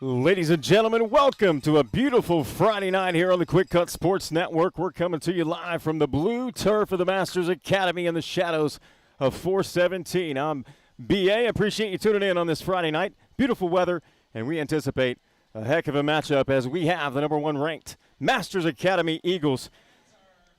Ladies and gentlemen, welcome to a beautiful Friday night here on the Quick Cut Sports Network. We're coming to you live from the blue turf of the Masters Academy in the shadows of 417. I'm B.A. Appreciate you tuning in on this Friday night. Beautiful weather, and we anticipate a heck of a matchup as we have the number one ranked Masters Academy Eagles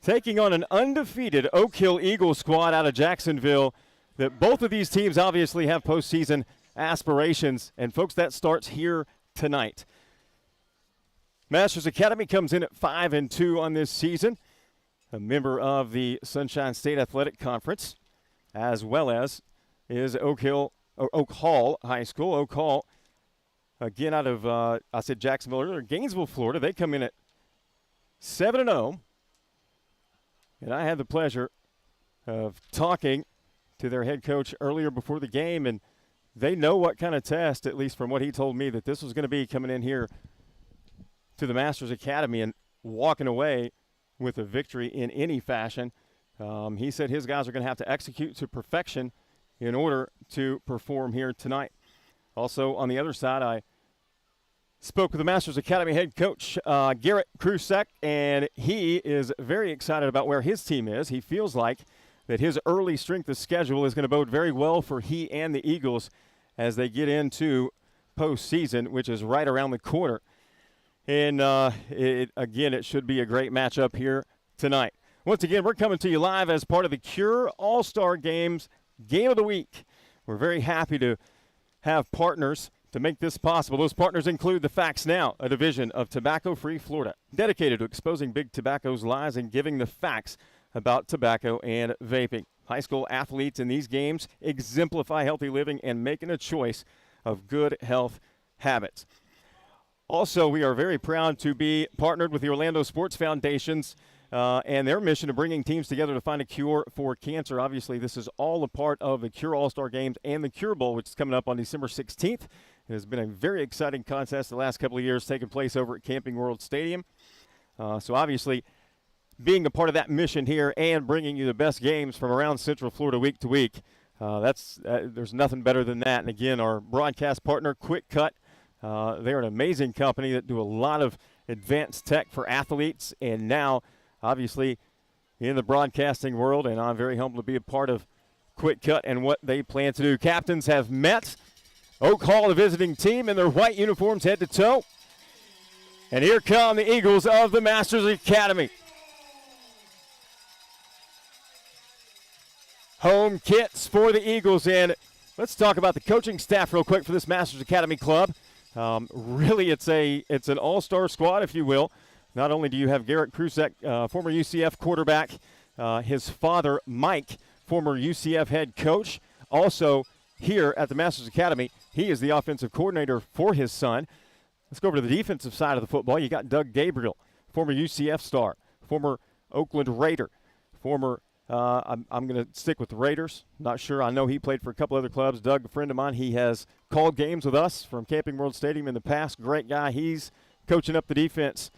taking on an undefeated Oak Hill Eagles squad out of Jacksonville. That both of these teams obviously have postseason aspirations, and folks, that starts here tonight. Masters Academy comes in at 5-2 on this season, a member of the Sunshine State Athletic Conference, as well as is Oak Hall High School. Oak Hall, again out of I said Jacksonville earlier, Gainesville, Florida. They come in at 7-0, and I had the pleasure of talking to their head coach earlier before the game, and they know what kind of test, at least from what he told me, that this was going to be coming in here to the Masters Academy and walking away with a victory in any fashion. He said his guys are going to have to execute to perfection in order to perform here tonight. Also, on the other side, I spoke with the Masters Academy head coach, Garrett Krusek, and he is very excited about where his team is. He feels like that his early strength of schedule is going to bode very well for he and the Eagles as they get into postseason, which is right around the corner. And, it should be a great matchup here tonight. Once again, we're coming to you live as part of the Cure All-Star Games Game of the Week. We're very happy to have partners to make this possible. Those partners include the Facts Now, a division of Tobacco-Free Florida, dedicated to exposing big tobacco's lies and giving the facts about tobacco and vaping. High school athletes in these games exemplify healthy living and making a choice of good health habits. Also, we are very proud to be partnered with the Orlando Sports Foundations and their mission of bringing teams together to find a cure for cancer. Obviously, this is all a part of the Cure All-Star Games and the Cure Bowl, which is coming up on December 16th. It has been a very exciting contest the last couple of years taking place over at Camping World Stadium. So obviously, being a part of that mission here and bringing you the best games from around Central Florida week to week, there's nothing better than that. And again, our broadcast partner, Quick Cut, they're an amazing company that do a lot of advanced tech for athletes, and now, obviously, in the broadcasting world, and I'm very humbled to be a part of Quick Cut and what they plan to do. Captains have met. Oak Hall, the visiting team, in their white uniforms head to toe. And here come the Eagles of the Masters Academy. Home kits for the Eagles, and let's talk about the coaching staff real quick for this Masters Academy club. Really, it's an all-star squad, if you will. Not only do you have Garrett Krusek, former UCF quarterback, his father, Mike, former UCF head coach. Also, here at the Masters Academy, he is the offensive coordinator for his son. Let's go over to the defensive side of the football. You got Doug Gabriel, former UCF star, former Oakland Raider, former I'm going to stick with the Raiders. Not sure. I know he played for a couple other clubs. Doug, a friend of mine, he has called games with us from Camping World Stadium in the past. Great guy. He's coaching up the defense.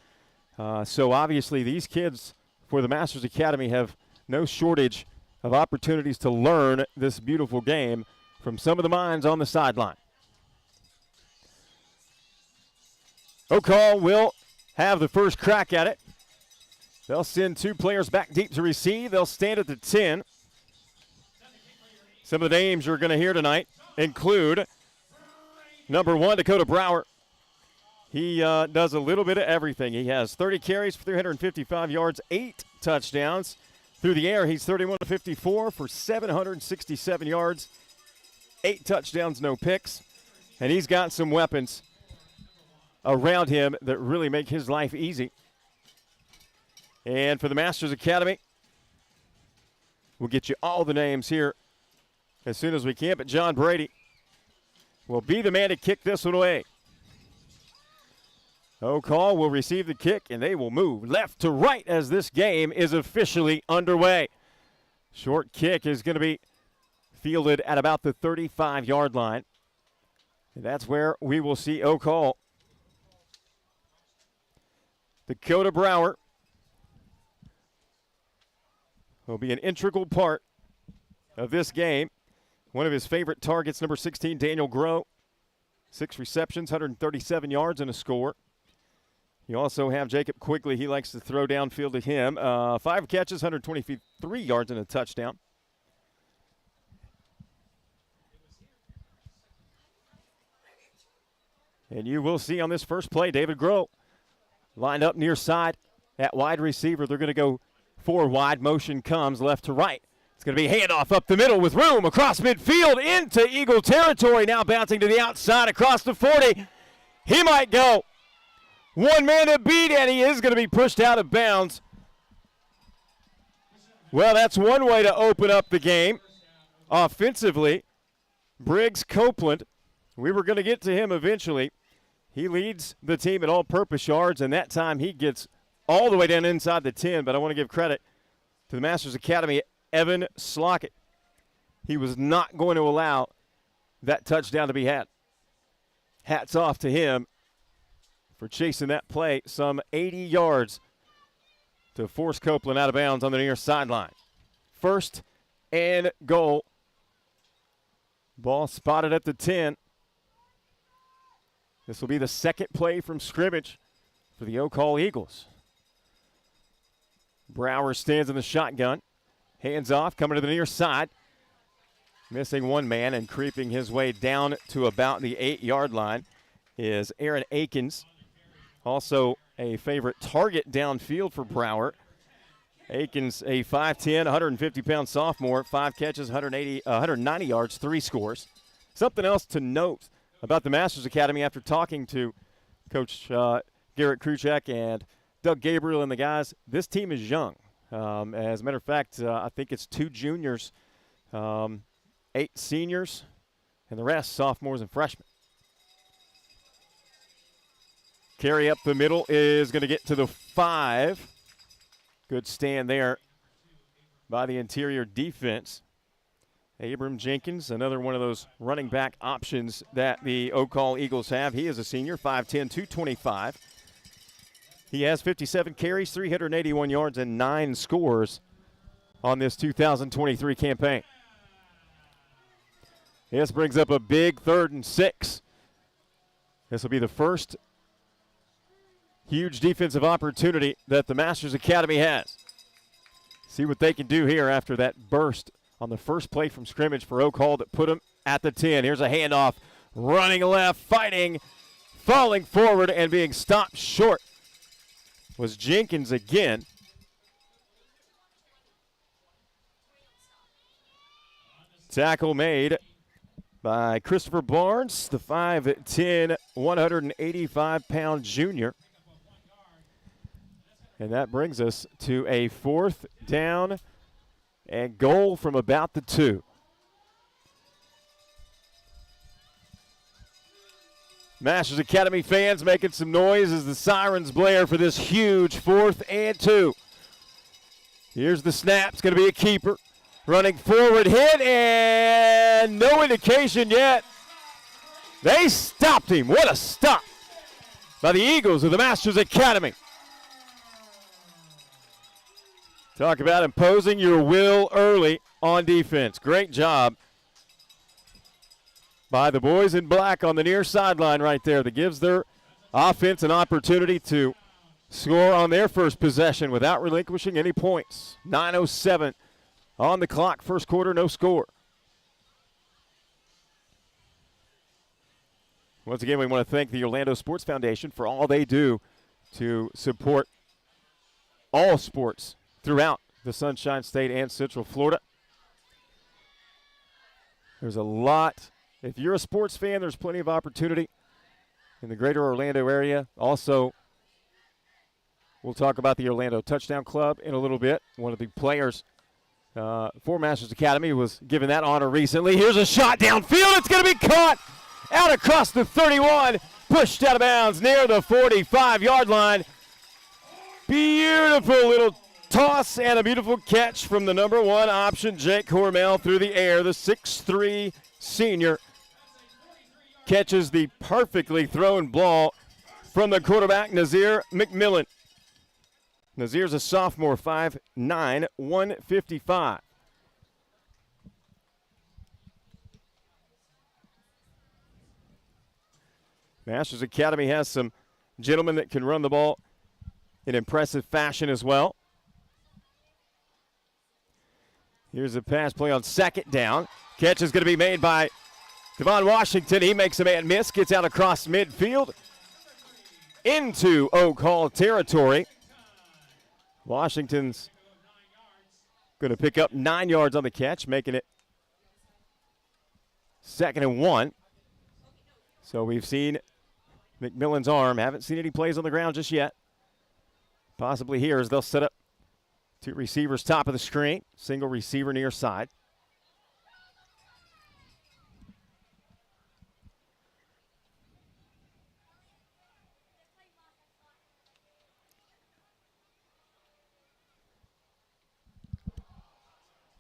So obviously these kids for the Masters Academy have no shortage of opportunities to learn this beautiful game from some of the minds on the sideline. Oak Hall will have the first crack at it. They'll send two players back deep to receive. They'll stand at the 10. Some of the names you're going to hear tonight include number 1, Dakota Brower. He does a little bit of everything. He has 30 carries for 355 yards, 8 touchdowns. Through the air, he's 31 to 54 for 767 yards, 8 touchdowns, no picks. And he's got some weapons around him that really make his life easy. And for the Masters Academy, we'll get you all the names here as soon as we can. But John Brady will be the man to kick this one away. Oak Hall will receive the kick, and they will move left to right as this game is officially underway. Short kick is going to be fielded at about the 35-yard line. And that's where we will see Oak Hall. Dakota Brower will be an integral part of this game. One of his favorite targets, number 16, Daniel Groh. 6 receptions, 137 yards and a score. You also have Jacob Quigley. He likes to throw downfield to him. 5 catches, 123 yards and a touchdown. And you will see on this first play, David Groh lined up near side at wide receiver. They're going to go 4 wide. Motion comes left to right. It's going to be handoff up the middle with room across midfield into Eagle territory. Now bouncing to the outside across the 40. He might go. One man to beat, and he is going to be pushed out of bounds. Well, that's one way to open up the game. Offensively, Briggs Copeland, we were going to get to him eventually. He leads the team in all-purpose yards, and that time he gets all the way down inside the 10. But I want to give credit to the Masters Academy, Evan Slockett. He was not going to allow that touchdown to be had. Hats off to him for chasing that play some 80 yards to force Copeland out of bounds on the near sideline. 1st and goal. Ball spotted at the 10. This will be the second play from scrimmage for the Oak Hall Eagles. Brower stands in the shotgun. Hands off, coming to the near side. Missing one man and creeping his way down to about the 8-yard line is Aaron Akins. Also a favorite target downfield for Brower. Akins, a 5'10", 150-pound sophomore, 5 catches, 190 yards, 3 scores. Something else to note about the Masters Academy after talking to Coach Garrett Kruchek and Doug Gabriel and the guys, this team is young. As a matter of fact, I think it's 2 juniors, 8 seniors, and the rest sophomores and freshmen. Carry up the middle is going to get to the 5. Good stand there by the interior defense. Abram Jenkins, another one of those running back options that the Oak Hall Eagles have. He is a senior, 5'10", 225. He has 57 carries, 381 yards, and 9 scores on this 2023 campaign. This brings up a big 3rd and 6. This will be the first huge defensive opportunity that the Masters Academy has. See what they can do here after that burst on the first play from scrimmage for Oak Hall that put them at the 10. Here's a handoff, running left, fighting, falling forward, and being stopped short was Jenkins again. Tackle made by Christopher Barnes, the 5'10", 185-pound junior. And that brings us to a 4th down and goal from about the 2. Masters Academy fans making some noise as the sirens blare for this huge 4th and 2. Here's the snap. It's going to be a keeper. Running forward, hit, and no indication yet. They stopped him. What a stop by the Eagles of the Masters Academy. Talk about imposing your will early on defense. Great job by the boys in black on the near sideline right there. That gives their offense an opportunity to score on their first possession without relinquishing any points. 9:07 on the clock, first quarter, no score. Once again, we want to thank the Orlando Sports Foundation for all they do to support all sports throughout the Sunshine State and Central Florida. There's a lot. If you're a sports fan, there's plenty of opportunity in the greater Orlando area. Also, we'll talk about the Orlando Touchdown Club in a little bit. One of the players for Masters Academy was given that honor recently. Here's a shot downfield. It's going to be caught out across the 31, pushed out of bounds near the 45-yard line. Beautiful little toss and a beautiful catch from the number 1 option, Jake Hormel, through the air. The 6'3" senior catches the perfectly thrown ball from the quarterback, Nazir McMillan. Nazir's a sophomore, 5'9", 155. Masters Academy has some gentlemen that can run the ball in impressive fashion as well. Here's a pass play on second down. Catch is going to be made by Devon Washington. He makes a man miss, gets out across midfield into Oak Hall territory. Washington's going to pick up 9 yards on the catch, making it 2nd and 1. So we've seen McMillan's arm. Haven't seen any plays on the ground just yet. Possibly here as they'll set up 2 receivers top of the screen. Single receiver near side.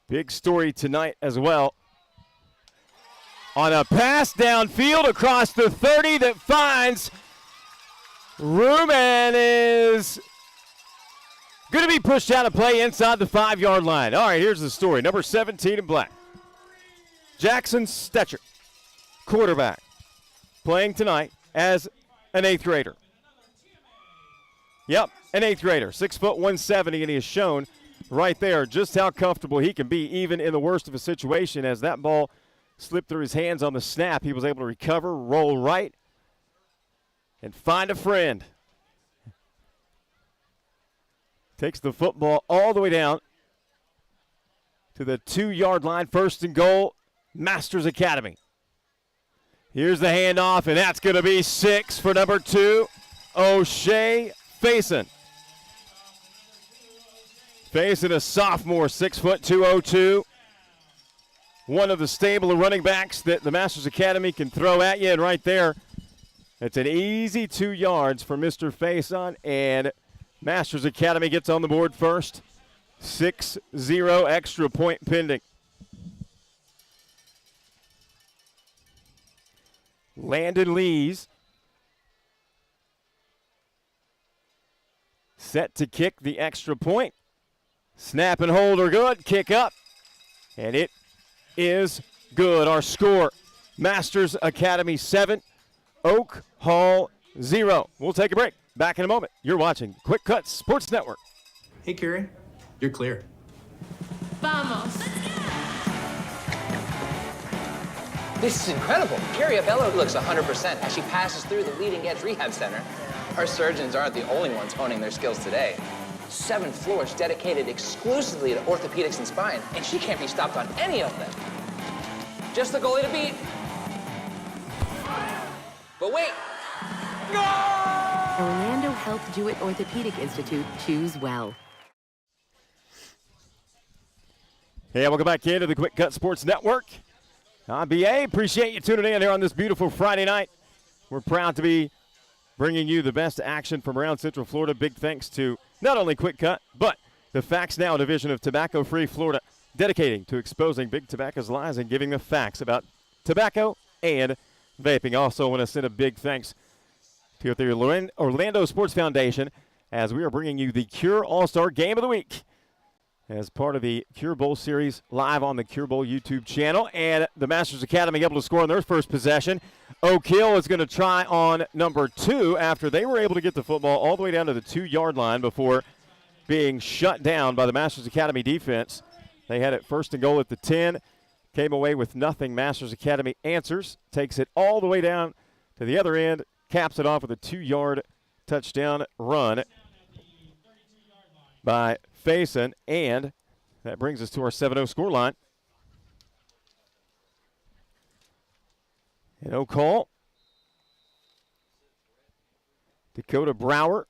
Big story tonight as well. On a pass downfield across the 30 that finds room and is going to be pushed out of play inside the 5-yard line. All right, here's the story. Number 17 in black. Jackson Stetcher, quarterback, playing tonight as an 8th grader. Yep, an 8th grader, 6 foot 170, and he has shown right there just how comfortable he can be even in the worst of a situation. As that ball slipped through his hands on the snap, he was able to recover, roll right, and find a friend. Takes the football all the way down to the 2-yard line, 1st and goal, Masters Academy. Here's the handoff, and that's going to be 6 for number 2, O'Shea Faison. Faison, a sophomore, 6 foot 202. One of the stable of running backs that the Masters Academy can throw at you, and right there, it's an easy 2 yards for Mr. Faison, and Masters Academy gets on the board first. 6-0 extra point pending. Landon Lees set to kick the extra point. Snap and hold are good. Kick up. And it is good. Our score, Masters Academy 7, Oak Hall 0. We'll take a break. Back in a moment. You're watching Quick Cuts Sports Network. Hey, Kieran. You're clear. Vamos. This is incredible. Carrie Abello looks 100% as she passes through the Leading Edge Rehab Center. Our surgeons aren't the only ones honing their skills today. 7 floors dedicated exclusively to orthopedics and spine, and she can't be stopped on any of them. Just the goalie to beat. But wait. Orlando Health Jewett Orthopedic Institute. Choose well. Hey, welcome back into the Quick Cut Sports Network. I'm BA. Appreciate you tuning in here on this beautiful Friday night. We're proud to be bringing you the best action from around Central Florida. Big thanks to not only Quick Cut, but the Facts Now division of Tobacco-Free Florida, dedicating to exposing big tobacco's lies and giving the facts about tobacco and vaping. Also want to send a big thanks to the Orlando Sports Foundation as we are bringing you the Cure All-Star Game of the Week as part of the Cure Bowl series live on the Cure Bowl YouTube channel. And the Masters Academy able to score on their first possession. Oak Hill is going to try on number 2 after they were able to get the football all the way down to the 2-yard line before being shut down by the Masters Academy defense. They had it 1st and goal at the 10, came away with nothing. Masters Academy answers, takes it all the way down to the other end, caps it off with a 2-yard touchdown run by Faison, and that brings us to our 7-0 score line. And Oak Hall, Dakota Brower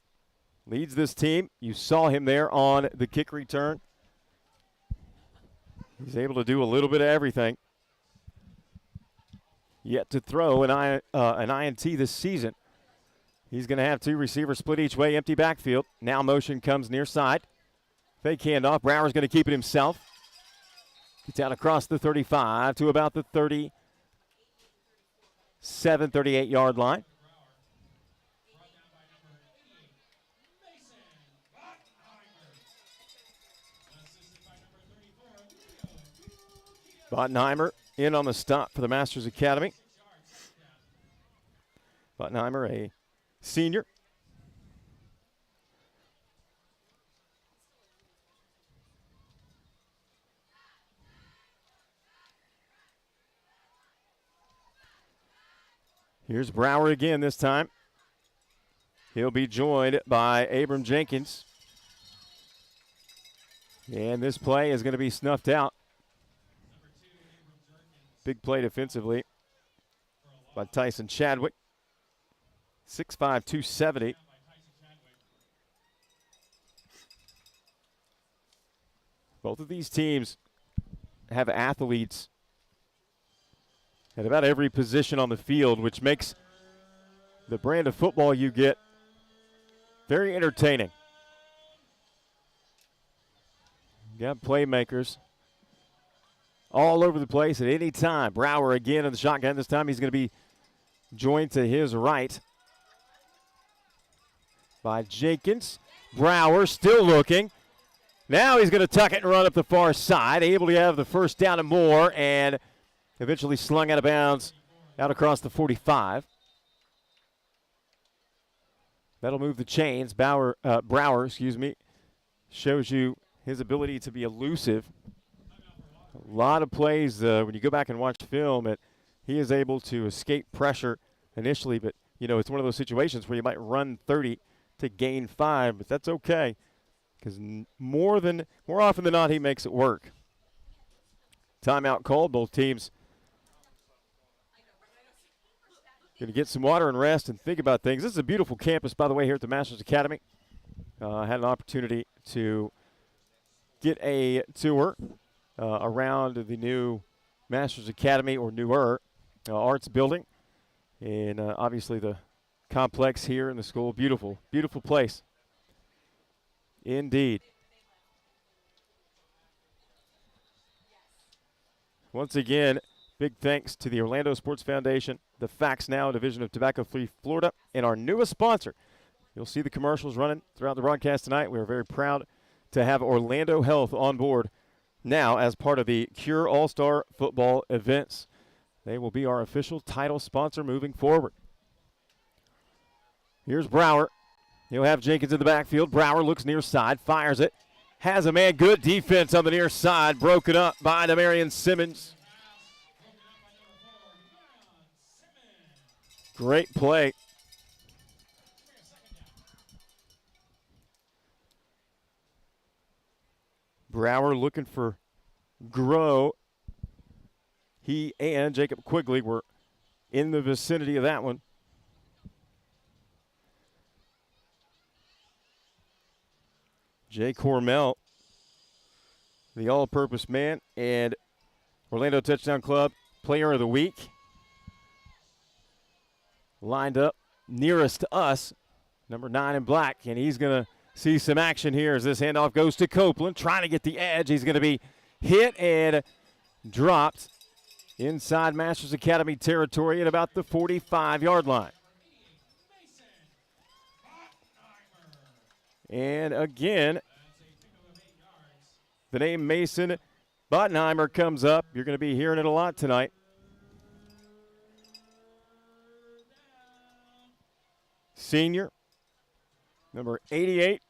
leads this team. You saw him there on the kick return. He's able to do a little bit of everything. Yet to throw an INT this season. He's going to have 2 receivers split each way, empty backfield. Now motion comes near side. Fake handoff. Brower's going to keep it himself. Gets out across the 35 to about the 37, 38-yard line. Bottenheimer in on the stop for the Masters Academy. Buttenheimer, a senior. Here's Brower again this time. He'll be joined by Abram Jenkins. And this play is going to be snuffed out. Big play defensively by Tyson Chadwick. 6'5", 270. Both of these teams have athletes at about every position on the field, which makes the brand of football you get very entertaining. You got playmakers all over the place at any time. Brower again in the shotgun. This time he's going to be joined to his right by Jenkins. Brower still looking. Now he's going to tuck it and run up the far side, able to have the first down and more, and eventually slung out of bounds out across the 45. That'll move the chains. Brower, shows you his ability to be elusive. A lot of plays, when you go back and watch film, he is able to escape pressure initially, but, it's one of those situations where you might run 30 to gain 5, but that's okay because more often than not, he makes it work. Timeout called. Both teams going to get some water and rest and think about things. This is a beautiful campus, by the way, here at the Masters Academy. I had an opportunity to get a tour around the new Masters Academy, or newer arts building. And obviously the complex here in the school. Beautiful, beautiful place. Indeed. Once again, big thanks to the Orlando Sports Foundation, the Facts Now Division of Tobacco-Free Florida, and our newest sponsor. You'll see the commercials running throughout the broadcast tonight. We are very proud to have Orlando Health on board now as part of the Cure All-Star Football events. They will be our official title sponsor moving forward. Here's Brower. He'll have Jenkins in the backfield. Brower looks near side, fires it. Has a man. Good defense on the near side. Broken up by Demarion Simmons. Great play. Brower looking for Groh. He and Jacob Quigley were in the vicinity of that one. Jay Cormel, the all-purpose man and Orlando Touchdown Club Player of the Week. Lined up nearest to us, number 9 in black, and he's going to see some action here as this handoff goes to Copeland, trying to get the edge. He's going to be hit and dropped inside Masters Academy territory at about the 45-yard line. And again, the name Mason Buttenheimer comes up. You're going to be hearing it a lot tonight. Senior, number 88.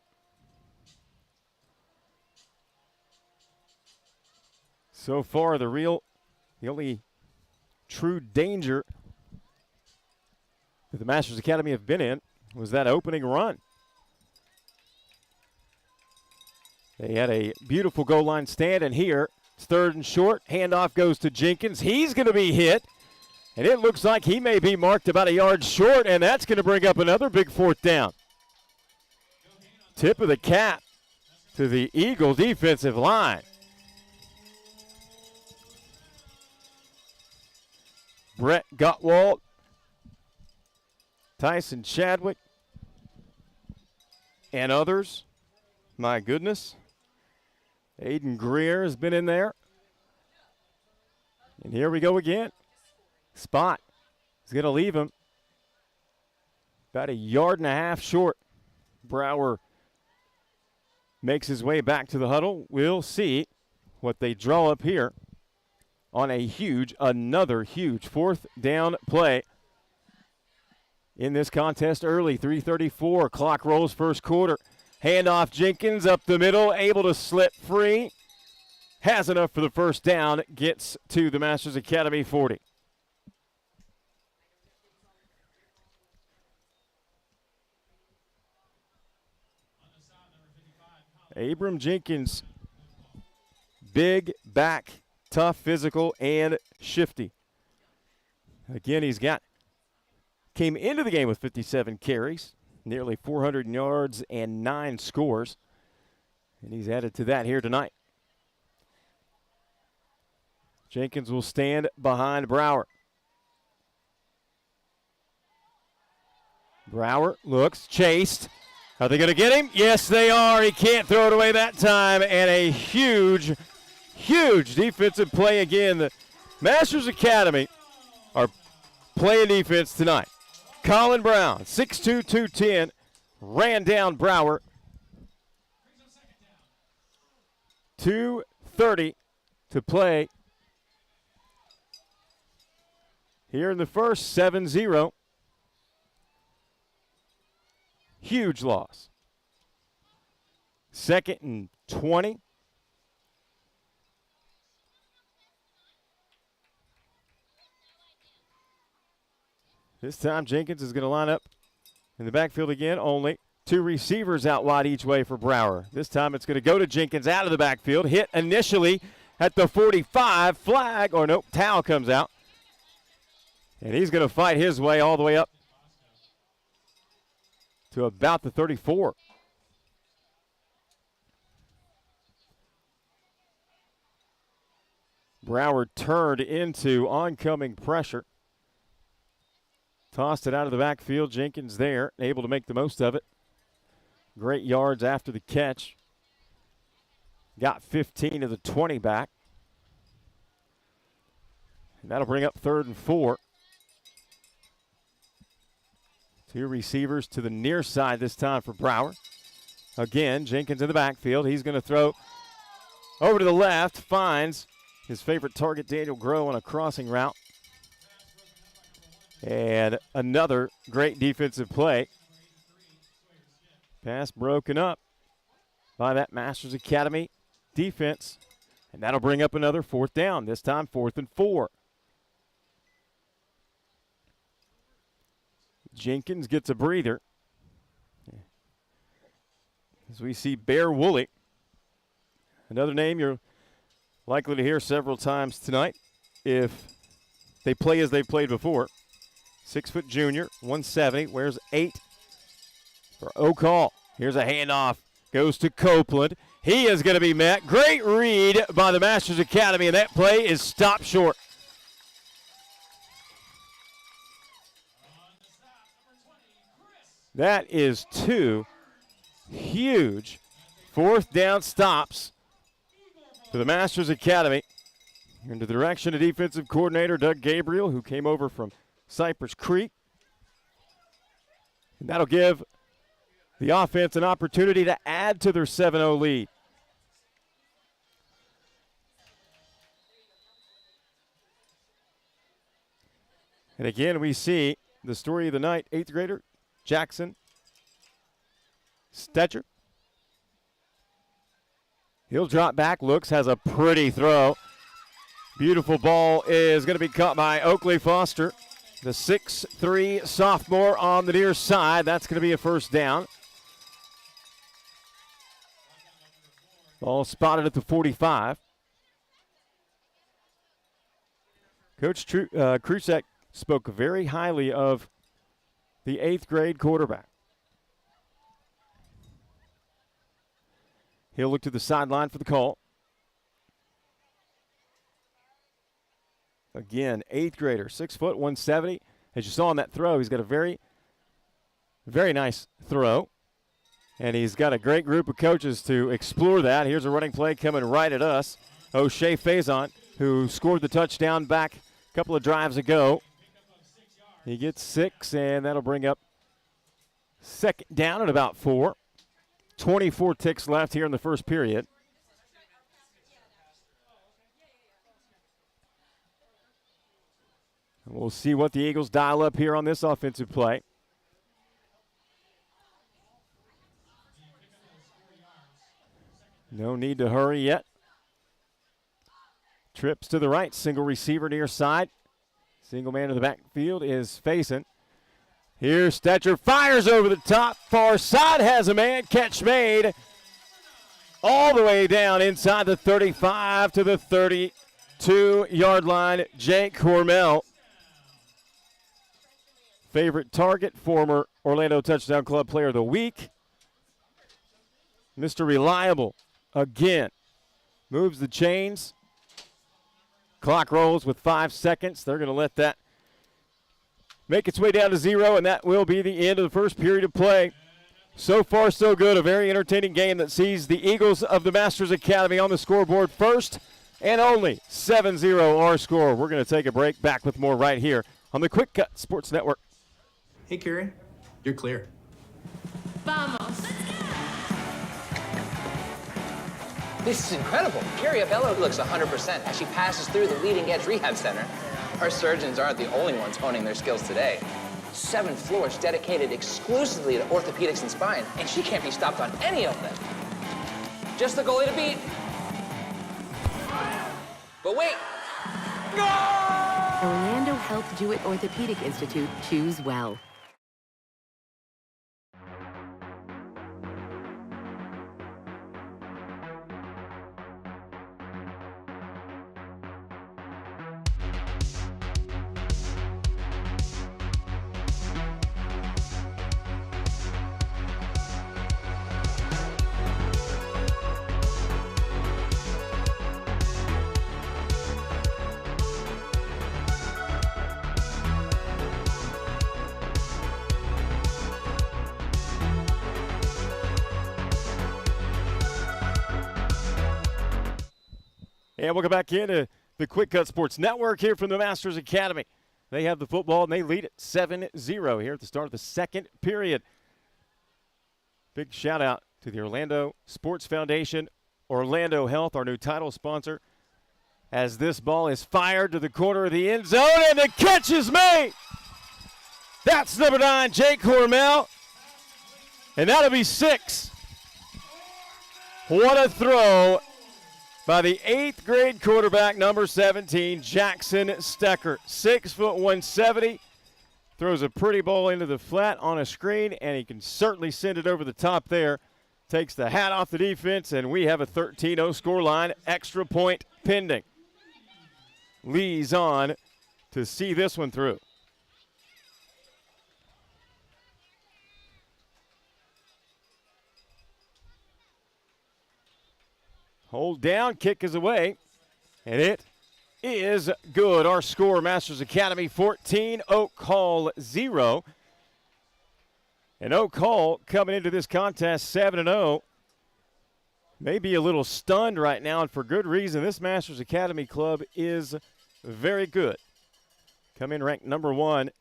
So far, the only true danger that the Masters Academy have been in was that opening run. They had a beautiful goal line stand, and here it's 3rd and short. Handoff goes to Jenkins. He's going to be hit, and it looks like he may be marked about a yard short, and that's going to bring up another big 4th down. Tip of the cap to the Eagle defensive line. Brett Gottwald, Tyson Chadwick, and others. My goodness. Aiden Greer has been in there. And here we go again. Spot is going to leave him about a yard and a half short. Brower makes his way back to the huddle. We'll see what they draw up here on another huge 4th down play. in this contest early. 3:34. Clock rolls first quarter. Handoff Jenkins up the middle, able to slip free. Has enough for the first down. Gets to the Masters Academy 40. Abram Jenkins, big back, tough, physical, and shifty. Again, came into the game with 57 carries, nearly 400 yards and 9 scores. And he's added to that here tonight. Jenkins will stand behind Brower. Brower looks, chased. Are they going to get him? Yes, they are. He can't throw it away that time. And a huge, huge defensive play again. The Masters Academy are playing defense tonight. Colin Brown, 6'2", 210, ran down Brower. 2:30 to play here in the first. 7-0. Huge loss. 2nd and 20. This time Jenkins is going to line up in the backfield again. Only 2 receivers out wide each way for Brower. This time it's going to go to Jenkins out of the backfield. Hit initially at the 45. Flag, or nope, towel comes out. And he's going to fight his way all the way up to about the 34. Brower turned into oncoming pressure. Tossed it out of the backfield. Jenkins there, able to make the most of it. Great yards after the catch. Got 15 of the 20 back. And that'll bring up 3rd and 4. 2 receivers to the near side this time for Brower. Again, Jenkins in the backfield. He's going to throw over to the left. Finds his favorite target, Daniel Groh, on a crossing route. And another great defensive play. Pass broken up by that Masters Academy defense. And that'll bring up another 4th down. This time 4th and 4. Jenkins gets a breather. As we see Bear Woolley, another name you're likely to hear several times tonight if they play as they played before. 6-foot junior, 170, wears 8 for O'Call. Here's a handoff, goes to Copeland. He is going to be met. Great read by the Masters Academy, and that play is stopped short. That is 2 huge 4th down stops for the Masters Academy. Into the direction of defensive coordinator Doug Gabriel, who came over from Cypress Creek. And that'll give the offense an opportunity to add to their 7-0 lead. And again, we see the story of the night, 8th grader Jackson Stetcher. He'll drop back, looks, has a pretty throw. Beautiful ball is going to be caught by Oakley Foster, the 6'3" sophomore on the near side. That's going to be a 1st down. Ball spotted at the 45. Coach Krusek spoke very highly of the 8th grade quarterback. He'll look to the sideline for the call. Again, 8th grader, 6 foot, 170. As you saw on that throw, he's got a very, very nice throw. And he's got a great group of coaches to explore that. Here's a running play coming right at us. O'Shea Faison, who scored the touchdown back a couple of drives ago. He gets 6, and that'll bring up 2nd down at about 4. 24 ticks left here in the first period. We'll see what the Eagles dial up here on this offensive play. No need to hurry yet. Trips to the right, single receiver near side. Single man in the backfield is facing. Here's Stetcher, fires over the top, far side, has a man, catch made. All the way down inside the 35 to the 32-yard line, Jake Hormel. Favorite target, former Orlando Touchdown Club Player of the Week. Mr. Reliable, again, moves the chains. Clock rolls with 5 seconds. They're going to let that make its way down to 0, and that will be the end of the first period of play. So far, so good. A very entertaining game that sees the Eagles of the Masters Academy on the scoreboard first and only 7-0 our score. We're going to take a break. Back with more right here on the Quick Cut Sports Network. Hey, Carrie, you're clear. Vamos. This is incredible. Carrie Abello looks 100% as she passes through the Leading Edge Rehab Center. Our surgeons aren't the only ones honing their skills today. 7 floors dedicated exclusively to orthopedics and spine, and she can't be stopped on any of them. Just the goalie to beat. But wait. Orlando Health Jewett Orthopedic Institute. Choose well. And welcome back into the Quick Cut Sports Network here from the Masters Academy. They have the football, and they lead it 7-0 here at the start of the second period. Big shout-out to the Orlando Sports Foundation, Orlando Health, our new title sponsor, as this ball is fired to the corner of the end zone, and the catch is made. That's number 9, Jake Hormel, and that'll be 6. What a throw by the 8th grade quarterback, number 17, Jackson Stecker. 6 foot 170, throws a pretty ball into the flat on a screen, and he can certainly send it over the top there. Takes the hat off the defense, and we have a 13-0 score line. Extra point pending. Lee's on to see this one through. Hold down, kick is away, and it is good. Our score, Masters Academy 14, Oak Hall 0. And Oak Hall coming into this contest 7-0. May be a little stunned right now, and for good reason. This Masters Academy club is very good. Come in ranked number 1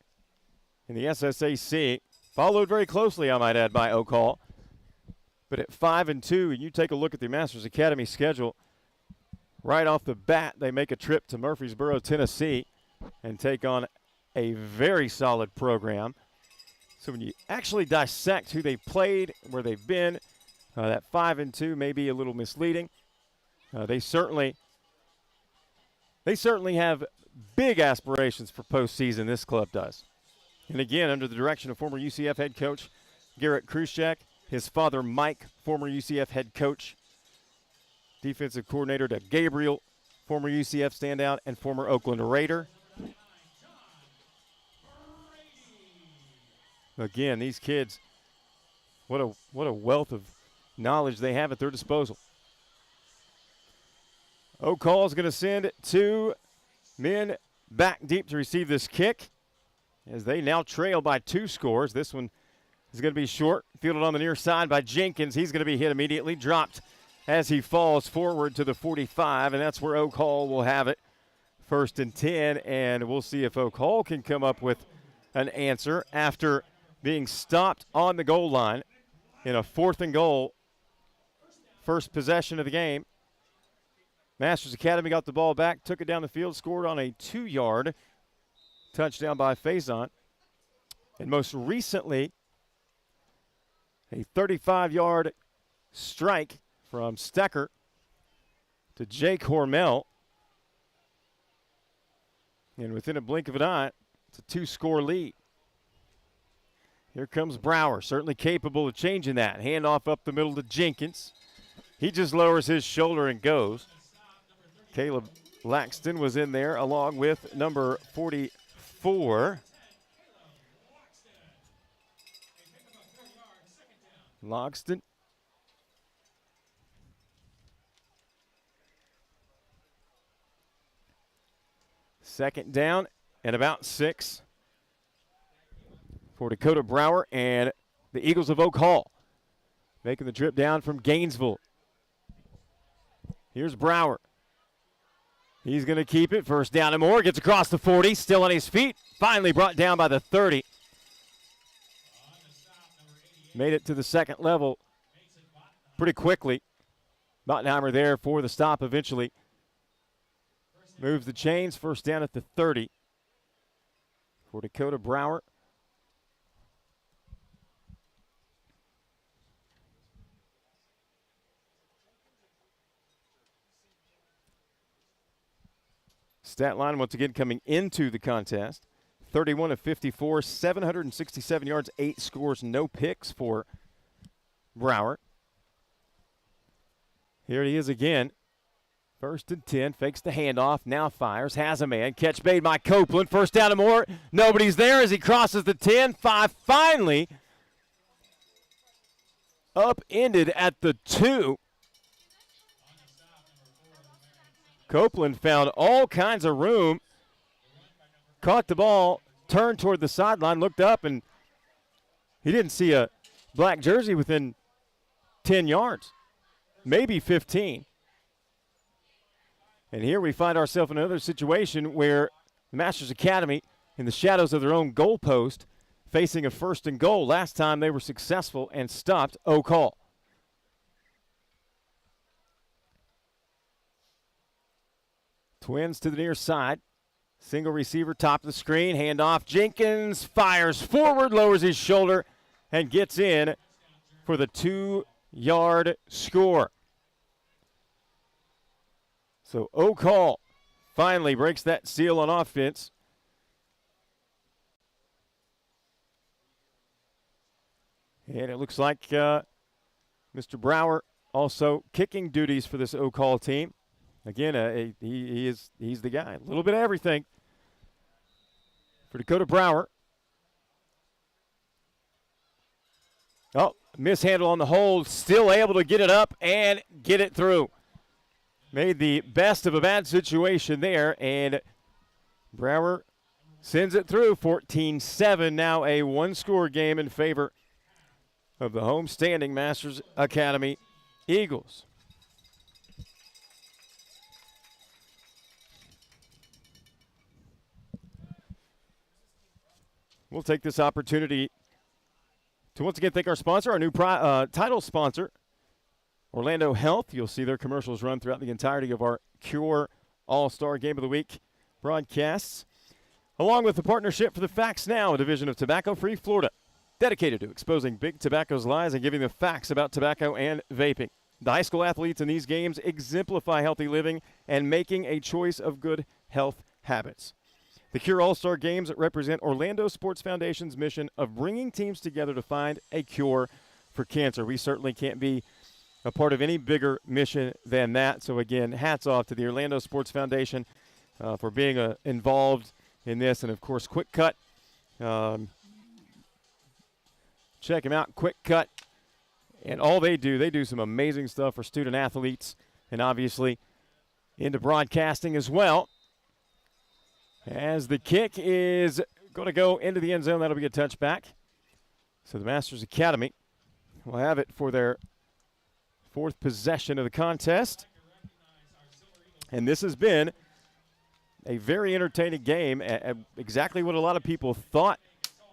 in the SSAC. Followed very closely, I might add, by Oak Hall. But at 5-2, you take a look at the Masters Academy schedule. Right off the bat, they make a trip to Murfreesboro, Tennessee, and take on a very solid program. So when you actually dissect who they played, where they've been, that 5-2 may be a little misleading. They certainly have big aspirations for postseason. This club does. And again, under the direction of former UCF head coach Garrett Kruschek, his father Mike, former UCF head coach, defensive coordinator to Gabriel, former UCF standout and former Oakland Raider. Again, these kids, what a wealth of knowledge they have at their disposal. Oak Hall is going to send 2 men back deep to receive this kick as they now trail by 2 scores. This one is going to be short, fielded on the near side by Jenkins. He's going to be hit immediately, dropped as he falls forward to the 45, and that's where Oak Hall will have it. 1st and 10, and we'll see if Oak Hall can come up with an answer after being stopped on the goal line in a 4th and goal. First possession of the game. Masters Academy got the ball back, took it down the field, scored on a 2-yard touchdown by Faison. And most recently, a 35-yard strike from Stecker to Jake Hormel. And within a blink of an eye, it's a 2-score lead. Here comes Brower, certainly capable of changing that. Handoff up the middle to Jenkins. He just lowers his shoulder and goes. Caleb Laxton was in there along with number 44. Logston. Second down and about 6 for Dakota Brower and the Eagles of Oak Hall. Making the trip down from Gainesville. Here's Brower. He's going to keep it. First down and more. Gets across the 40. Still on his feet. Finally brought down by the 30. Made it to the second level pretty quickly. Bottenheimer there for the stop eventually. Moves the chains. First down at the 30 for Dakota Brower. Stat line once again coming into the contest. 31 of 54, 767 yards, 8 scores, no picks for Brower. Here he is again. First and 10, fakes the handoff, now fires, has a man. Catch made by Copeland. First down and more. Nobody's there as he crosses the 10. 5 finally upended at the 2. Copeland found all kinds of room. Caught the ball, turned toward the sideline, looked up, and he didn't see a black jersey within 10 yards, maybe 15. And here we find ourselves in another situation where the Masters Academy, in the shadows of their own goalpost, facing a first and goal. Last time they were successful and stopped Oak Hall. Twins to the near side. Single receiver, top of the screen, handoff. Jenkins fires forward, lowers his shoulder, and gets in for the 2-yard score. So Oak Hall finally breaks that seal on offense. And it looks like Mr. Brower also kicking duties for this Oak Hall team. Again, he's the guy. A little bit of everything for Dakota Brower. Oh, mishandle on the hold. Still able to get it up and get it through. Made the best of a bad situation there, and Brower sends it through. 14-7, now a 1-score game in favor of the homestanding Masters Academy Eagles. We'll take this opportunity to once again thank our sponsor, our new title sponsor, Orlando Health. You'll see their commercials run throughout the entirety of our Cure All-Star Game of the Week broadcasts, along with the partnership for the Facts Now, a division of Tobacco-Free Florida, dedicated to exposing big tobacco's lies and giving the facts about tobacco and vaping. The high school athletes in these games exemplify healthy living and making a choice of good health habits. The Cure All-Star Games represent Orlando Sports Foundation's mission of bringing teams together to find a cure for cancer. We certainly can't be a part of any bigger mission than that. So, again, hats off to the Orlando Sports Foundation for being involved in this. And, of course, Quick Cut. Check them out, Quick Cut. And all they do some amazing stuff for student athletes and, obviously, into broadcasting as well. As the kick is going to go into the end zone, that'll be a touchback. So the Masters Academy will have it for their 4th possession of the contest. And this has been a very entertaining game, exactly what a lot of people thought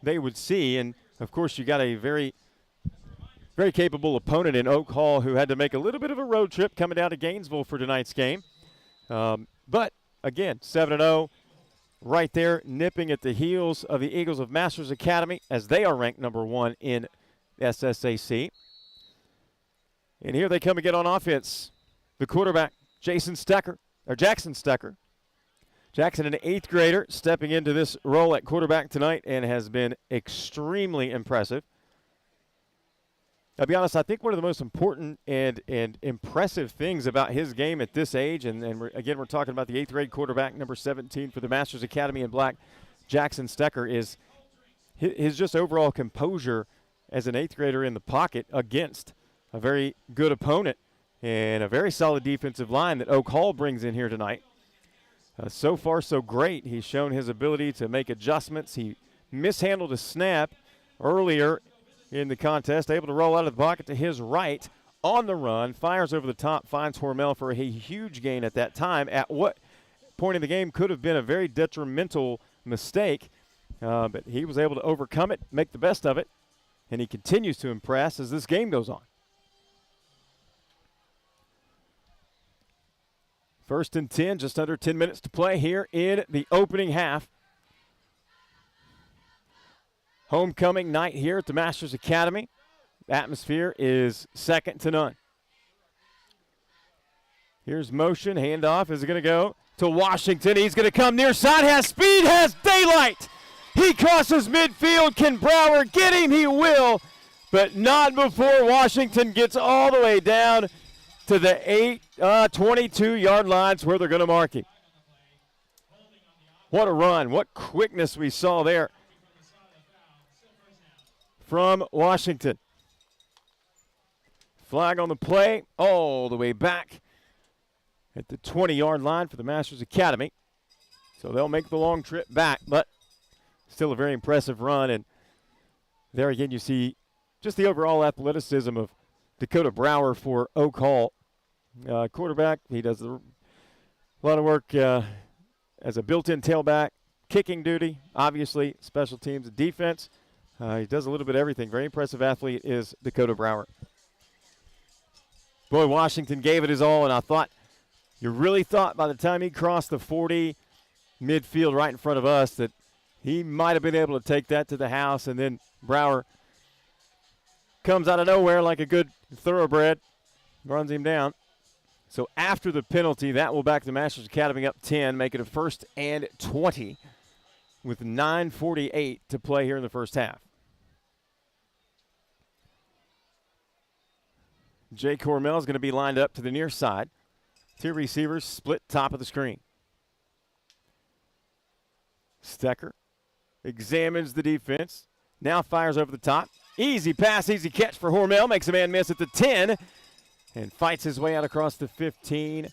they would see. And, of course, you got a very, very capable opponent in Oak Hall who had to make a little bit of a road trip coming down to Gainesville for tonight's game. But, again, 7-0. Right there, nipping at the heels of the Eagles of Masters Academy as they are ranked number 1 in SSAC. And here they come again on offense. The quarterback, Jackson Stecker. Jackson, an 8th grader, stepping into this role at quarterback tonight and has been extremely impressive. I'll be honest, I think one of the most important and impressive things about his game at this age, and we're talking about the 8th grade quarterback, number 17 for the Masters Academy in black, Jackson Stecker, is his just overall composure as an 8th grader in the pocket against a very good opponent and a very solid defensive line that Oak Hall brings in here tonight. So far, so great. He's shown his ability to make adjustments. He mishandled a snap earlier in the contest, able to roll out of the pocket to his right on the run, fires over the top, finds Hormel for a huge gain at that time at what point in the game could have been a very detrimental mistake, but he was able to overcome it, make the best of it, and he continues to impress as this game goes on. 1st and 10, just under 10 minutes to play here in the opening half. Homecoming night here at the Masters Academy. The atmosphere is second to none. Here's motion, handoff. Is it going to go to Washington? He's going to come near side, has speed, has daylight. He crosses midfield. Can Brower get him? He will, but not before Washington gets all the way down to the 22-yard lines where they're going to mark him. What a run. What quickness we saw there from Washington. Flag on the play all the way back at the 20-yard line for the Masters Academy. So they'll make the long trip back, but still a very impressive run. And there again you see just the overall athleticism of Dakota Brower for Oak Hall. Quarterback, he does a lot of work as a built-in tailback, kicking duty, obviously, special teams and defense. He does a little bit of everything. Very impressive athlete is Dakota Brower. Boy, Washington gave it his all, and you really thought by the time he crossed the 40 midfield right in front of us that he might have been able to take that to the house, and then Brower comes out of nowhere like a good thoroughbred, runs him down. So after the penalty, that will back the Masters Academy up 10, make it a 1st and 20 with 9:48 to play here in the first half. Jake Hormel is going to be lined up to the near side. 2 receivers split top of the screen. Stecker examines the defense. Now fires over the top. Easy pass, easy catch for Hormel. Makes a man miss at the 10 and fights his way out across the 15.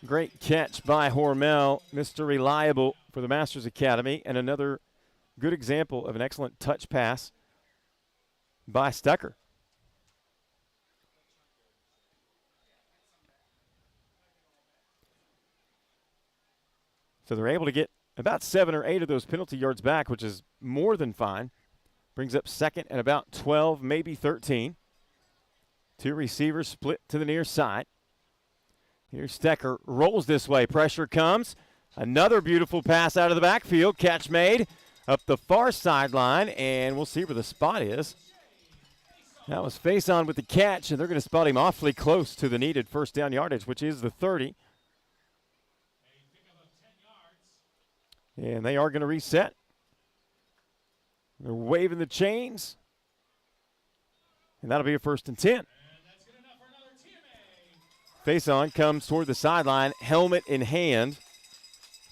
Great catch by Hormel, Mr. Reliable for the Masters Academy, and another good example of an excellent touch pass by Stecker. So they're able to get about 7 or 8 of those penalty yards back, which is more than fine. Brings up 2nd and about 12, maybe 13. 2 receivers split to the near side. Here's Stecker, rolls this way. Pressure comes. Another beautiful pass out of the backfield. Catch made up the far sideline, and we'll see where the spot is. That was face on with the catch, and they're going to spot him awfully close to the needed first down yardage, which is the 30. And they are going to reset. They're waving the chains. And that'll be a 1st and 10. Face on comes toward the sideline, helmet in hand.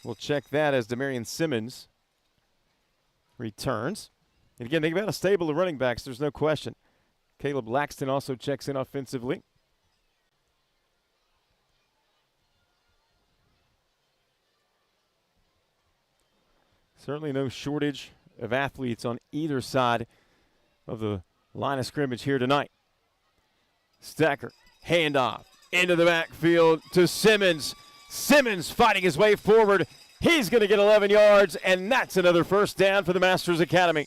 We'll check that as Demarion Simmons returns. And again, think about a stable of running backs, there's no question. Caleb Laxton also checks in offensively. Certainly no shortage of athletes on either side of the line of scrimmage here tonight. Stecker, handoff into the backfield to Simmons. Simmons fighting his way forward. He's going to get 11 yards, and that's another first down for the Masters Academy.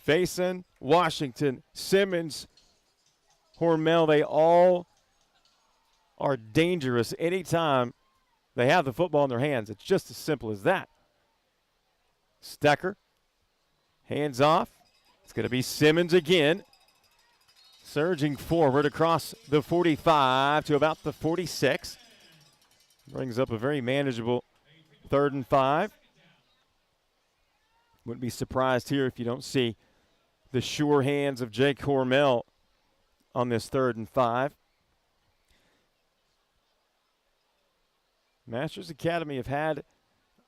Faison, Washington, Simmons, Hormel, they all are dangerous anytime they have the football in their hands. It's just as simple as that. Stecker, hands off. It's going to be Simmons again. Surging forward across the 45 to about the 46. Brings up a very manageable 3rd and 5. Wouldn't be surprised here if you don't see the sure hands of Jake Hormel on this 3rd and 5. Masters Academy have had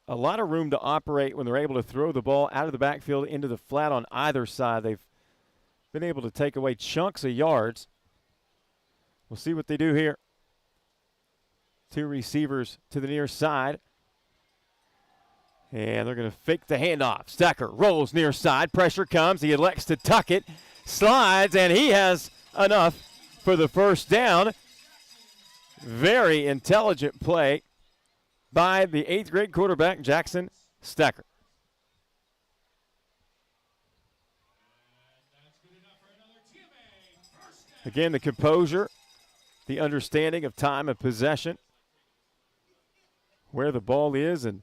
a lot of room to operate when they're able to throw the ball out of the backfield into the flat on either side. They've been able to take away chunks of yards. We'll see what they do here. 2 receivers to the near side. And they're going to fake the handoff. Stecker rolls near side. Pressure comes. He elects to tuck it. Slides, and he has enough for the first down. Very intelligent play by the 8th grade quarterback, Jackson Stecker. Again, the composure, the understanding of time of possession, where the ball is and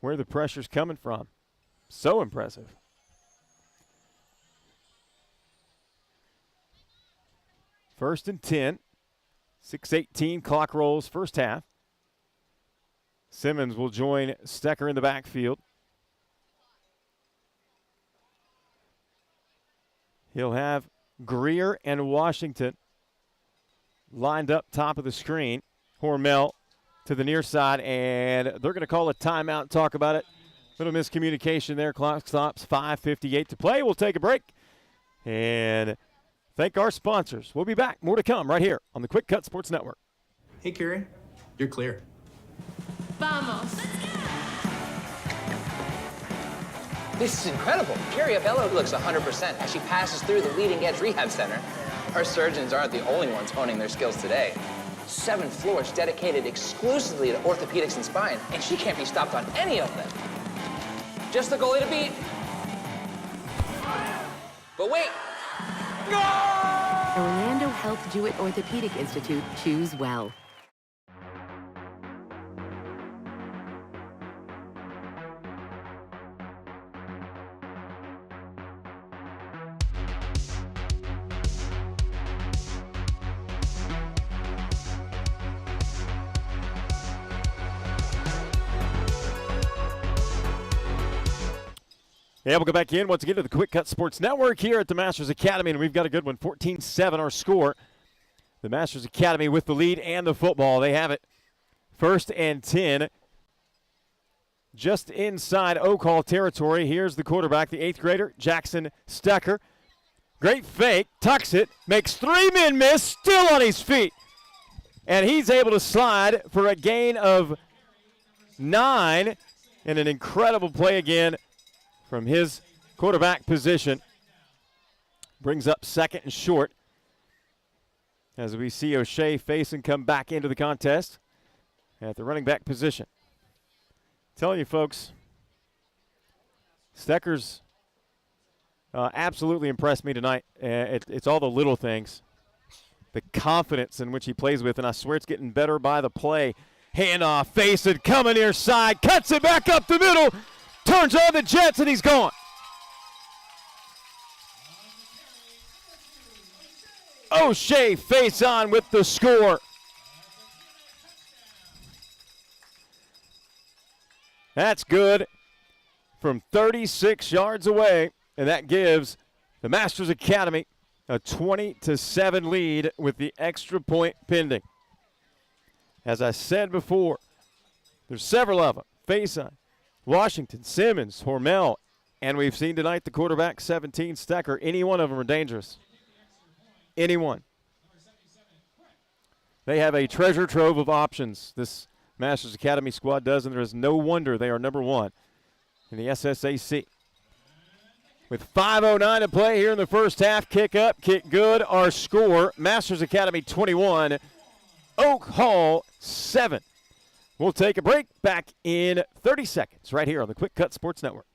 where the pressure's coming from. So impressive. First and 10. 6:18 clock rolls first half. Simmons will join Stecker in the backfield. He'll have Greer and Washington lined up top of the screen. Hormel to the near side, and they're going to call a timeout, talk about it. Little miscommunication there. Clock stops, 5:58 to play. We'll take a break and thank our sponsors. We'll be back. More to come right here on the Quick Cut Sports Network. Hey, Carrie, you're clear. Vamos. This is incredible. Carrie Abello looks 100% as she passes through the Leading Edge Rehab Center. Our surgeons aren't the only ones honing their skills today. 7 floors dedicated exclusively to orthopedics and spine, and she can't be stopped on any of them. Just the goalie to beat. But wait. Orlando Health Jewett Orthopedic Institute. Choose well. Yeah, we'll go back in once again to the Quick Cut Sports Network here at the Masters Academy, and we've got a good one. 14-7 our score. The Masters Academy with the lead and the football. They have it. 1st and 10. Just inside Oak Hall territory. Here's the quarterback, the 8th grader, Jackson Stecker. Great fake, tucks it, makes 3 men miss, still on his feet. And he's able to slide for a gain of 9, and an incredible play again from his quarterback position. Brings up 2nd and short as we see O'Shea Faison come back into the contest at the running back position. Telling you folks, Stecker's absolutely impressed me tonight. It's all the little things, the confidence in which he plays with, and I swear it's getting better by the play. Handoff, Faison coming near side, cuts it back up the middle, turns on the Jets, and he's gone. O'Shea Faison with the score. That's good from 36 yards away, and that gives the Masters Academy a 20-7 lead with the extra point pending. As I said before, there's several of them. Faison, Washington, Simmons, Hormel, and we've seen tonight the quarterback, 17, Stecker. Any one of them are dangerous. Anyone. They have a treasure trove of options, this Masters Academy squad does, and there is no wonder they are number 1 in the SSAC. With 5:09 to play here in the first half, kick up, kick good. Our score, Masters Academy 21, Oak Hall 7. We'll take a break, back in 30 seconds right here on the Quick Cut Sports Network.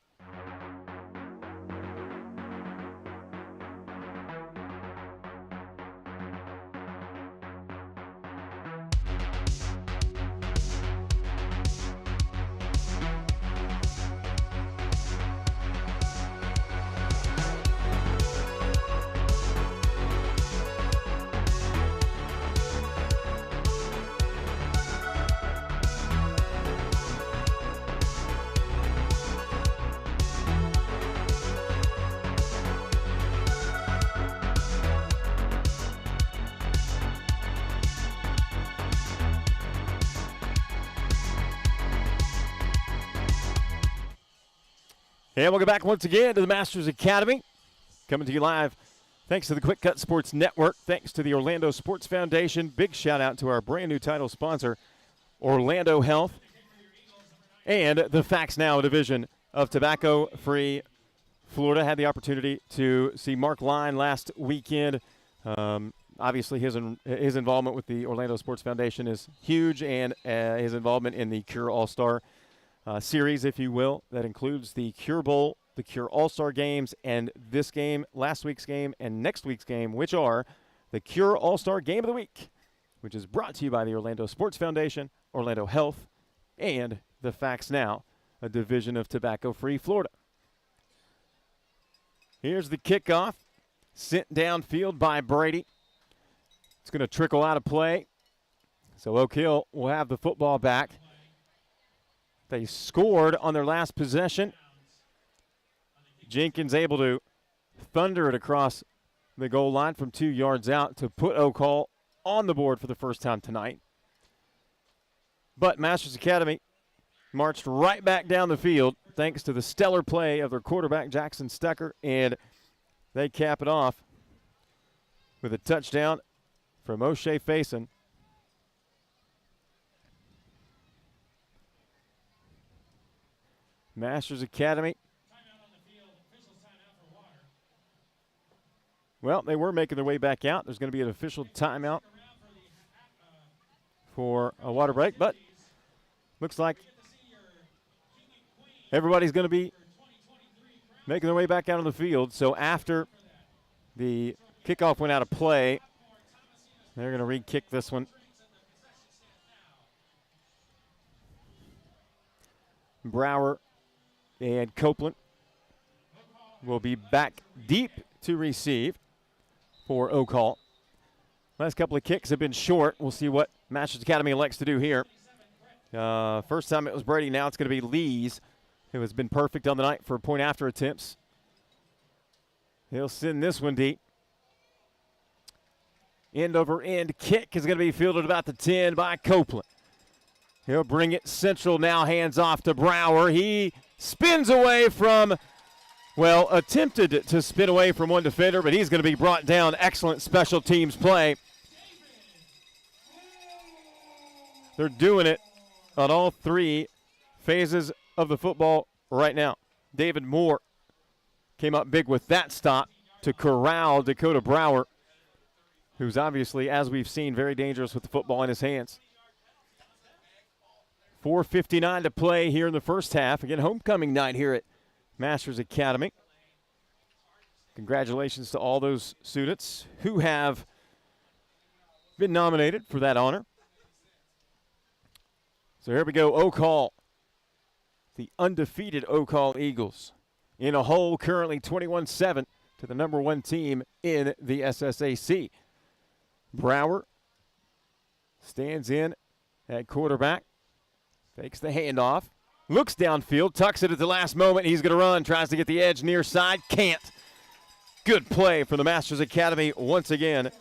And we'll go back once again to the Masters Academy. Coming to you live thanks to the Quick Cut Sports Network, thanks to the Orlando Sports Foundation. Big shout out to our brand new title sponsor, Orlando Health, and the Facts Now division of Tobacco Free Florida. Had the opportunity to see Mark Line last weekend. Obviously, his involvement with the Orlando Sports Foundation is huge, and his involvement in the Cure All-Star series, if you will, that includes the Cure Bowl, the Cure All-Star games, and this game, last week's game, and next week's game, which are the Cure All-Star Game of the Week, which is brought to you by the Orlando Sports Foundation, Orlando Health, and the Facts Now, a division of Tobacco Free Florida. Here's the kickoff, sent downfield by Brady. It's going to trickle out of play, so Oak Hill will have the football back. They scored on their last possession. Jenkins able to thunder it across the goal line from 2 yards out to put Oak Hall on the board for the first time tonight. But Masters Academy marched right back down the field thanks to the stellar play of their quarterback, Jackson Stecker, and they cap it off with a touchdown from O'Shea Faison. Masters Academy. Well, they were making their way back out. There's going to be an official timeout for a water break, but looks like everybody's going to be making their way back out on the field. So after the kickoff went out of play, they're going to re-kick this one. Brower and Copeland will be back deep to receive for Oak Hall. Last couple of kicks have been short. We'll see what Masters Academy elects to do here. First time it was Brady. Now it's going to be Lees, who has been perfect on the night for point-after attempts. He'll send this one deep. End-over-end kick is going to be fielded about the 10 by Copeland. He'll bring it central now, hands off to Brower. He spins away from, well, attempted to spin away from one defender, but he's going to be brought down. Excellent special teams play. They're doing it on all three phases of the football right now. David Moore came up big with that stop to corral Dakota Brower, who's obviously, as we've seen, very dangerous with the football in his hands. 4:59 to play here in the first half. Again, homecoming night here at Masters Academy. Congratulations to all those students who have been nominated for that honor. So here we go, Oak Hall. The undefeated Oak Hall Eagles in a hole, currently 21-7 to the number one team in the SSAC. Brower stands in at quarterback, takes the handoff, looks downfield, tucks it at the last moment. He's going to run, tries to get the edge near side, can't. Good play from the Masters Academy once again.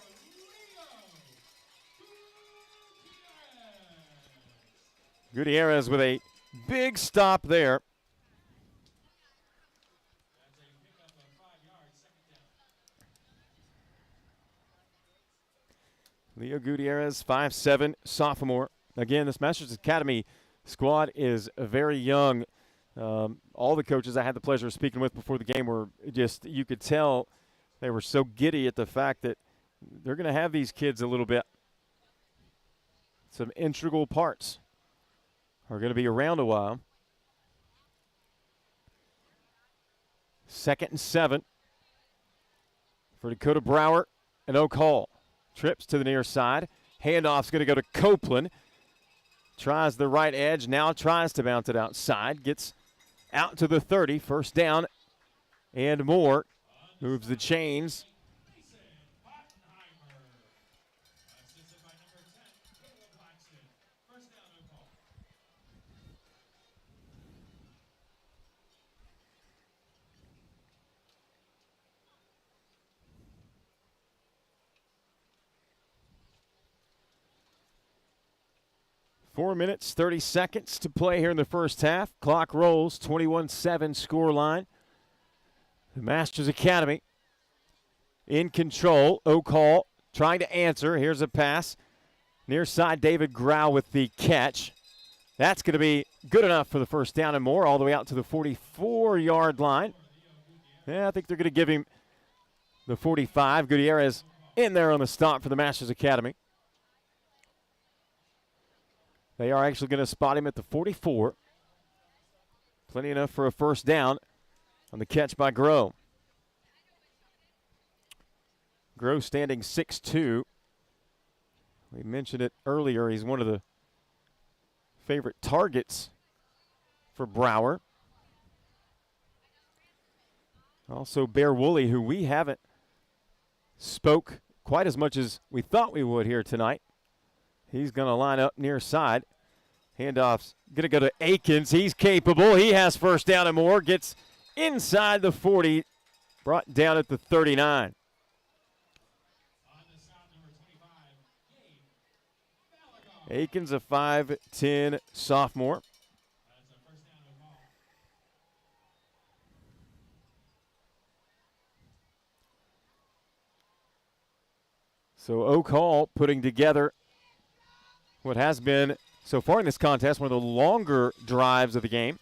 Gutierrez with a big stop there. Leo Gutierrez, 5'7", sophomore. Again, this Masters Academy squad is very young. All the coaches I had the pleasure of speaking with before the game were just, you could tell they were so giddy at the fact that they're going to have these kids a little bit. Some integral parts are going to be around a while. 2nd and 7 for Dakota Brower and Oak Hall. Trips to the near side. Handoff's going to go to Copeland. Tries the right edge, now tries to bounce it outside. Gets out to the 30, first down and more. Moves the chains. 4 minutes, 30 seconds to play here in the first half. Clock rolls, 21-7 score line. The Masters Academy in control. Oak Hall trying to answer. Here's a pass. Near side, David Grau with the catch. That's going to be good enough for the first down and more, all the way out to the 44-yard line. Yeah, I think they're going to give him the 45. Gutierrez in there on the stop for the Masters Academy. They are actually going to spot him at the 44. Plenty enough for a first down on the catch by Groh. Groh standing 6'2". We mentioned it earlier. He's one of the favorite targets for Brower. Also Bear Woolley, who we haven't spoke quite as much as we thought we would here tonight. He's going to line up near side. Handoff's going to go to Akins. He's capable. He has first down and more. Gets inside the 40. Brought down at the 39. Akins, a 5'10" sophomore. So Oak Hall putting together what has been, so far in this contest, one of the longer drives of the game.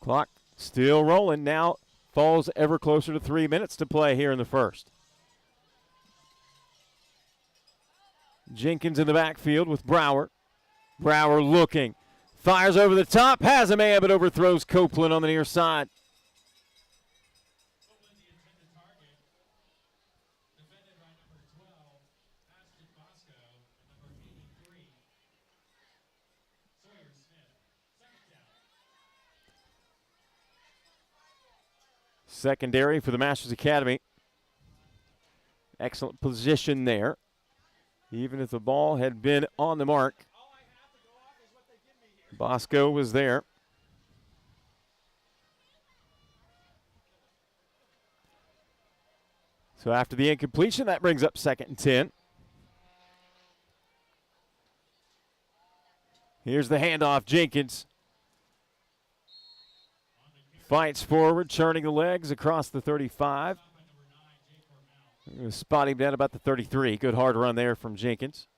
Clock still rolling. Now falls ever closer to 3 minutes to play here in the first. Jenkins in the backfield with Brower. Brower looking. Fires over the top. Has a man, but overthrows Copeland on the near side. Secondary for the Masters Academy. Excellent position there. Even if the ball had been on the mark. Bosco was there. So after the incompletion, that brings up 2nd and 10. Here's the handoff, Jenkins. Fights forward, churning the legs across the 35. Spot him down about the 33. Good hard run there from Jenkins.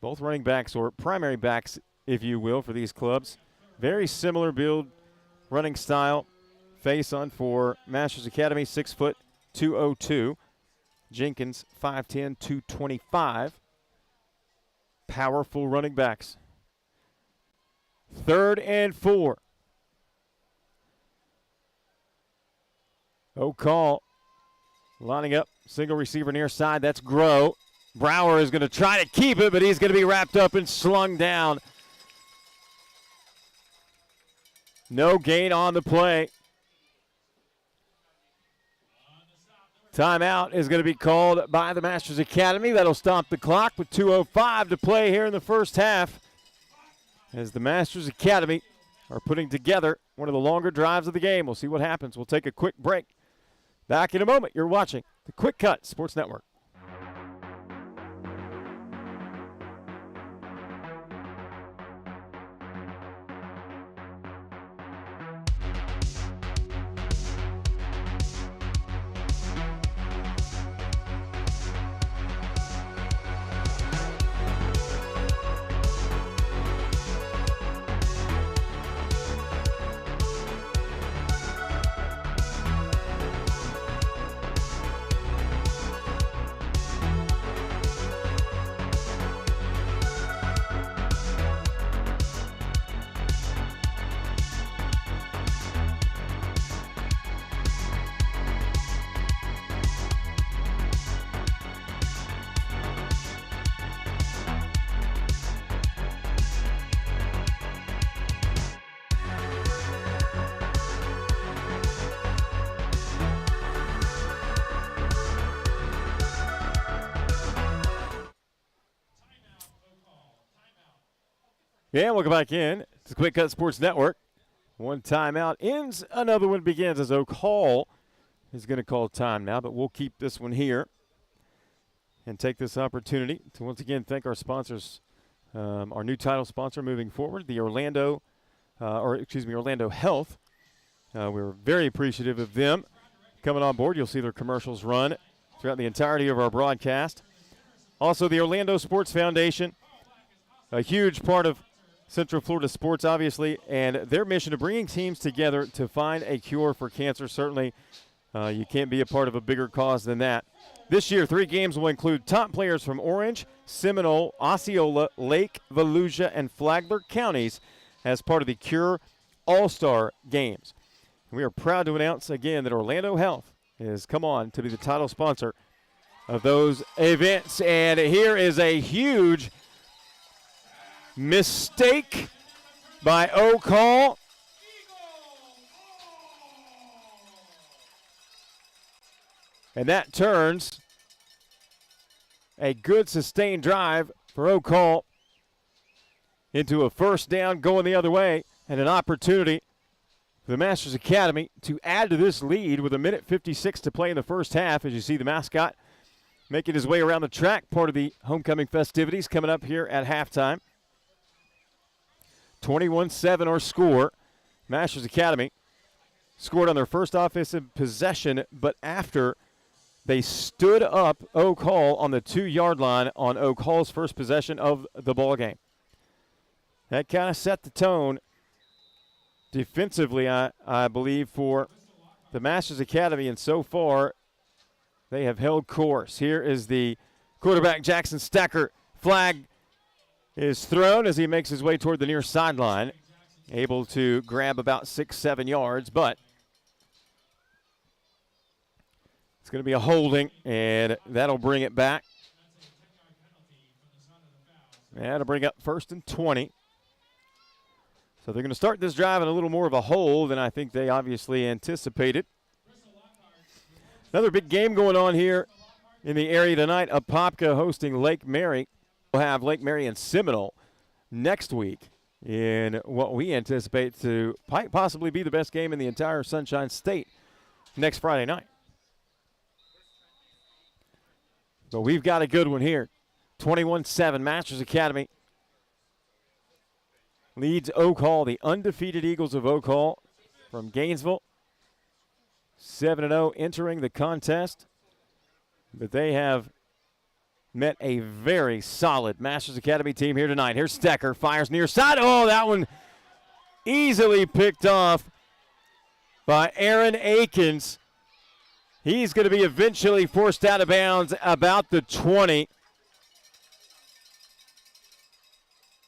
Both running backs, or primary backs, if you will, for these clubs. Very similar build, running style. Face on for Masters Academy, 6 foot, 202. Jenkins, 5'10", 225. Powerful running backs. 3rd and 4. Oak Hall lining up. Single receiver near side. That's Groh. Brower is going to try to keep it, but he's going to be wrapped up and slung down. No gain on the play. Timeout is going to be called by the Masters Academy. That'll stop the clock with 2:05 to play here in the first half, as the Masters Academy are putting together one of the longer drives of the game. We'll see what happens. We'll take a quick break. Back in a moment. You're watching the Quick Cut Sports Network. Yeah, welcome back in to the Quick Cut Sports Network. One timeout ends, another one begins, as Oak Hall is going to call time now, but we'll keep this one here and take this opportunity to once again thank our sponsors, our new title sponsor moving forward, the Orlando Health. We're very appreciative of them coming on board. You'll see their commercials run throughout the entirety of our broadcast. Also, the Orlando Sports Foundation, a huge part of Central Florida sports, obviously, and their mission of bringing teams together to find a cure for cancer. Certainly, you can't be a part of a bigger cause than that. This year, 3 games will include top players from Orange, Seminole, Osceola, Lake, Volusia, and Flagler counties as part of the Cure All-Star Games. We are proud to announce again that Orlando Health has come on to be the title sponsor of those events. And here is a huge mistake by Oak Hall. And that turns a good sustained drive for Oak Hall into a first down going the other way, and an opportunity for the Masters Academy to add to this lead with 1:56 to play in the first half. As you see the mascot making his way around the track, part of the homecoming festivities coming up here at halftime. 21-7 our score. Masters Academy scored on their first offensive possession, but after they stood up Oak Hall on the 2-yard line on Oak Hall's first possession of the ball game. That kind of set the tone defensively, I believe, for the Masters Academy, and so far they have held course. Here is the quarterback, Jackson Stecker. Flag is thrown as he makes his way toward the near sideline, able to grab about 6-7 yards, but it's going to be a holding, and that'll bring it back. That'll bring up 1st and 20. So they're going to start this drive in a little more of a hole than I think they obviously anticipated. Another big game going on here in the area tonight. Apopka hosting Lake Mary. We'll have Lake Mary and Seminole next week in what we anticipate to possibly be the best game in the entire Sunshine State next Friday night. But we've got a good one here. 21-7, Masters Academy leads Oak Hall, the undefeated Eagles of Oak Hall from Gainesville. 7-0 entering the contest. But they have met a very solid Masters Academy team here tonight. Here's Stecker, fires near side. Oh, that one easily picked off by Aaron Akins. He's going to be eventually forced out of bounds about the 20.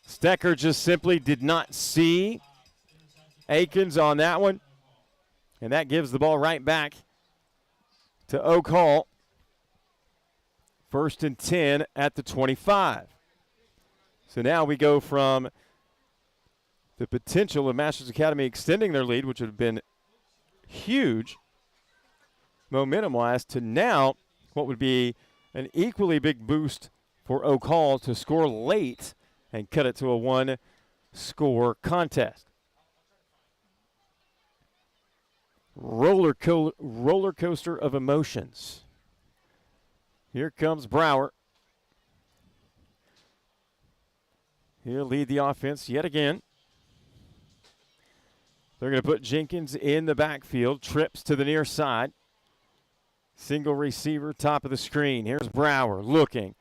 Stecker just simply did not see Akins on that one. And that gives the ball right back to Oak Hall. 1st and 10 at the 25. So now we go from the potential of Masters Academy extending their lead, which would have been huge momentum-wise, to now what would be an equally big boost for Oak Hall to score late and cut it to a 1-score contest. Roller coaster of emotions. Here comes Brower. He'll lead the offense yet again. They're going to put Jenkins in the backfield. Trips to the near side. Single receiver, top of the screen. Here's Brower looking.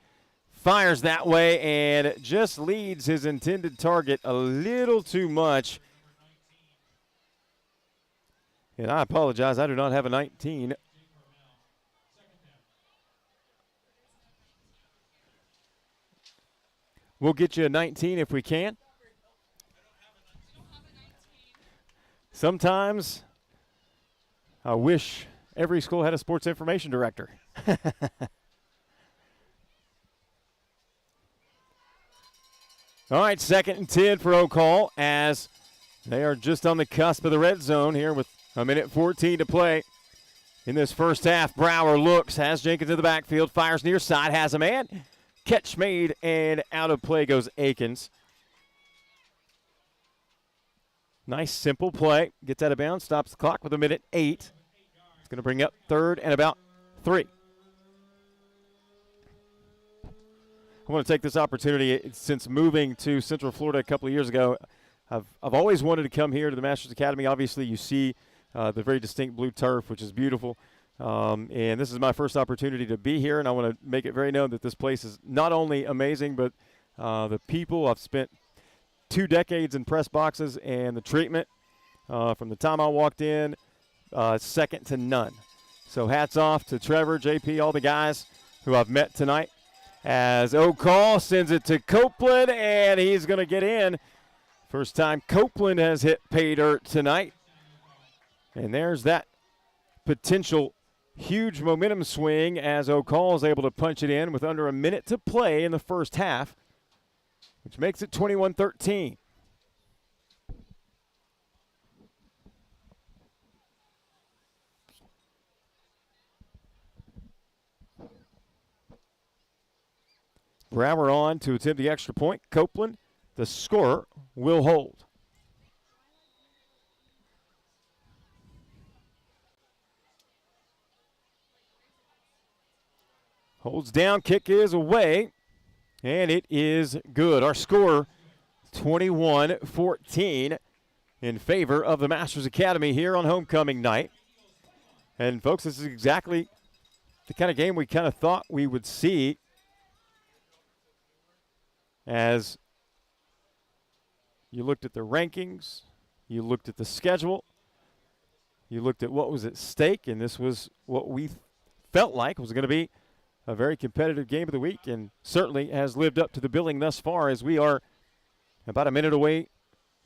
Fires that way and just leads his intended target a little too much. And I apologize, I do not have a 19. We'll get you a 19 if we can. Sometimes I wish every school had a sports information director. All right, 2nd and 10 for Oak Hall as they are just on the cusp of the red zone here with 1:14 to play in this first half. Brower looks, has Jenkins in the backfield, fires near side, has a man. Catch made, and out of play goes Akins. Nice, simple play. Gets out of bounds, stops the clock with 1:08. It's going to bring up 3rd and about 3. I want to take this opportunity, since moving to Central Florida a couple of years ago, I've always wanted to come here to the Masters Academy. Obviously, you see the very distinct blue turf, which is beautiful. And this is my first opportunity to be here, and I want to make it very known that this place is not only amazing, but the people. I've spent 2 decades in press boxes, and the treatment from the time I walked in, second to none. So hats off to Trevor, JP, all the guys who I've met tonight. As O'Call sends it to Copeland, and he's going to get in. First time Copeland has hit pay dirt tonight. And there's that potential huge momentum swing as O'Call is able to punch it in with under a minute to play in the first half, which makes it 21-13. Brower on to attempt the extra point. Copeland, the scorer, will hold. Holds down, kick is away, and it is good. Our score, 21-14 in favor of the Masters Academy here on homecoming night. And folks, this is exactly the kind of game we kind of thought we would see, as you looked at the rankings, you looked at the schedule, you looked at what was at stake, and this was what we felt like was going to be a very competitive game of the week, and certainly has lived up to the billing thus far, as we are about a minute away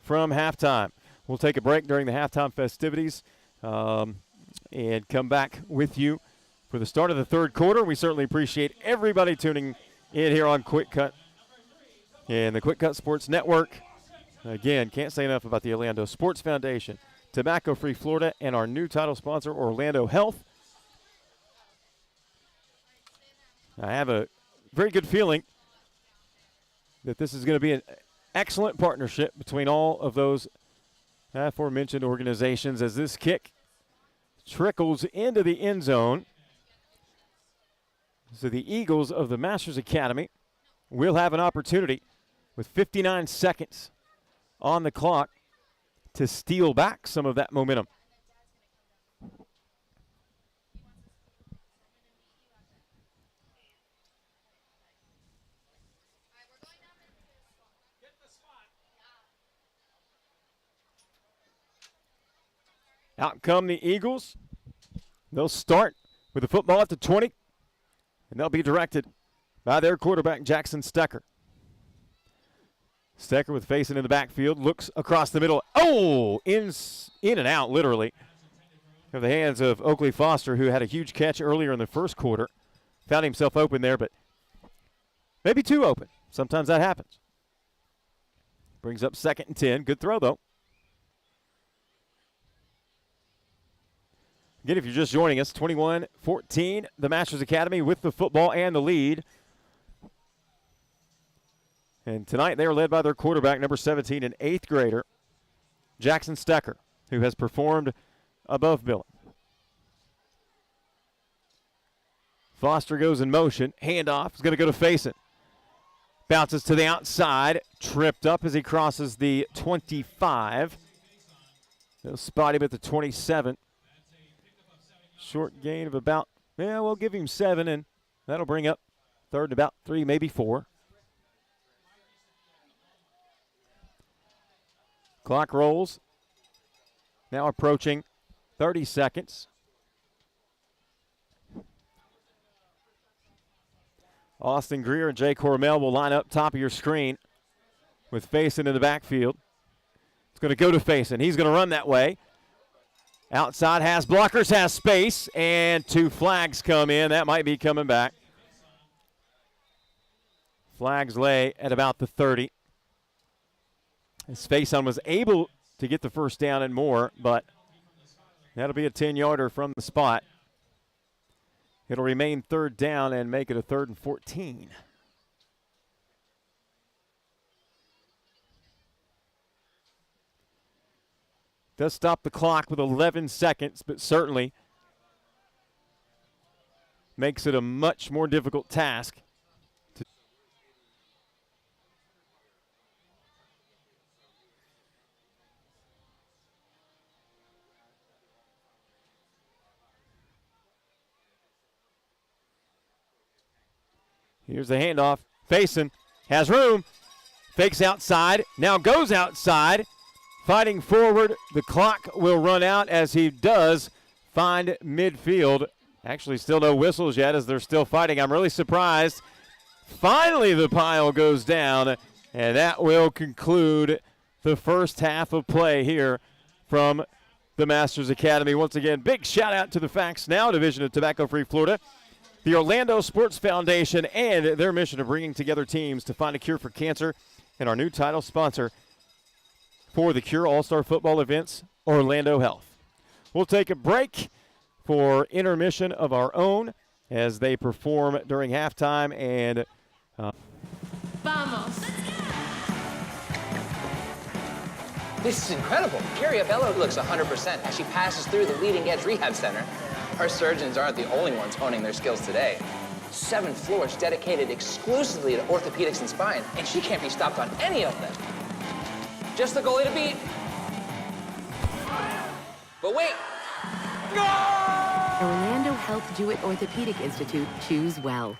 from halftime. We'll take a break during the halftime festivities and come back with you for the start of the third quarter. We certainly appreciate everybody tuning in here on Quick Cut and the Quick Cut Sports Network. Again, can't say enough about the Orlando Sports Foundation, Tobacco Free Florida, and our new title sponsor, Orlando Health. I have a very good feeling that this is going to be an excellent partnership between all of those aforementioned organizations, as this kick trickles into the end zone. So the Eagles of the Masters Academy will have an opportunity with 59 seconds on the clock to steal back some of that momentum. Out come the Eagles. They'll start with the football at the 20, and they'll be directed by their quarterback, Jackson Stecker. Stecker with facing in the backfield, looks across the middle. Oh, in and out, literally, of the hands of Oakley Foster, who had a huge catch earlier in the first quarter. Found himself open there, but maybe too open. Sometimes that happens. Brings up 2nd and 10. Good throw, though. Again, if you're just joining us, 21-14, the Masters Academy with the football and the lead. And tonight they are led by their quarterback, number 17, an 8th grader, Jackson Stecker, who has performed above billing. Foster goes in motion. Handoff is going to go to Faison. Bounces to the outside. Tripped up as he crosses the 25. They'll spot him at the 27. Short gain of about, we'll give him 7, and that'll bring up 3rd and about 3, maybe 4. Clock rolls. Now approaching 30 seconds. Austin Greer and Jay Cormel will line up top of your screen with Faison in the backfield. It's going to go to Faison. He's going to run that way. Outside has blockers, has space, and 2 flags come in. That might be coming back. Flags lay at about the 30. As Faison was able to get the first down and more, but that'll be a 10-yarder from the spot. It'll remain 3rd down and make it a 3rd and 14. Does stop the clock with 11 seconds, but certainly makes it a much more difficult task. Here's the handoff. Faison has room. Fakes outside. Now goes outside. Fighting forward. The clock will run out as he does find midfield. Actually, still no whistles yet as they're still fighting. I'm really surprised. Finally, the pile goes down, and that will conclude the first half of play here from the Masters Academy. Once again, big shout out to the Facts Now division of Tobacco-Free Florida, the Orlando Sports Foundation, and their mission of bringing together teams to find a cure for cancer, and our new title sponsor for the Cure All-Star Football events, Orlando Health. We'll take a break for intermission of our own as they perform during halftime. And Vamos. This is incredible. Gary Abello looks 100% as she passes through the Leading Edge Rehab Center. Our surgeons aren't the only ones honing their skills today. 7 floors dedicated exclusively to orthopedics and spine, and she can't be stopped on any of them. Just the goalie to beat. But wait. Orlando Health Jewett Orthopedic Institute. Choose well.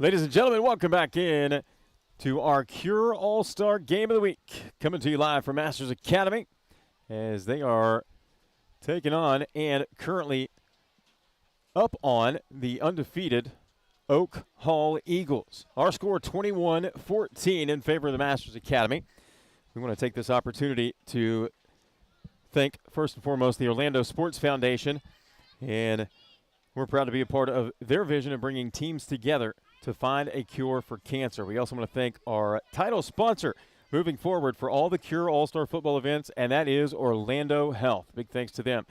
Ladies and gentlemen, welcome back in to our Cure All-Star Game of the Week. Coming to you live from Masters Academy as they are taking on and currently up on the undefeated Oak Hall Eagles. Our score 21-14 in favor of the Masters Academy. We want to take this opportunity to thank, first and foremost, the Orlando Sports Foundation, and we're proud to be a part of their vision of bringing teams together to find a cure for cancer. We also want to thank our title sponsor moving forward for all the Cure All-Star football events, and that is Orlando Health. Big thanks to them.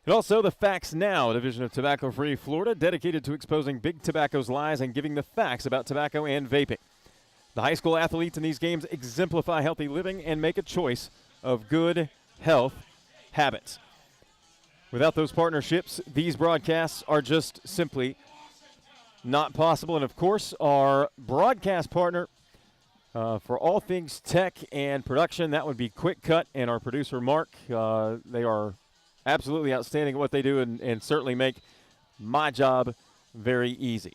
And also the Facts Now division of Tobacco-Free Florida, dedicated to exposing big tobacco's lies and giving the facts about tobacco and vaping. The high school athletes in these games exemplify healthy living and make a choice of good health habits. Without those partnerships, these broadcasts are just simply not possible. And, of course, our broadcast partner for all things tech and production, that would be Quick Cut, and our producer, Mark. They are absolutely outstanding at what they do and certainly make my job very easy.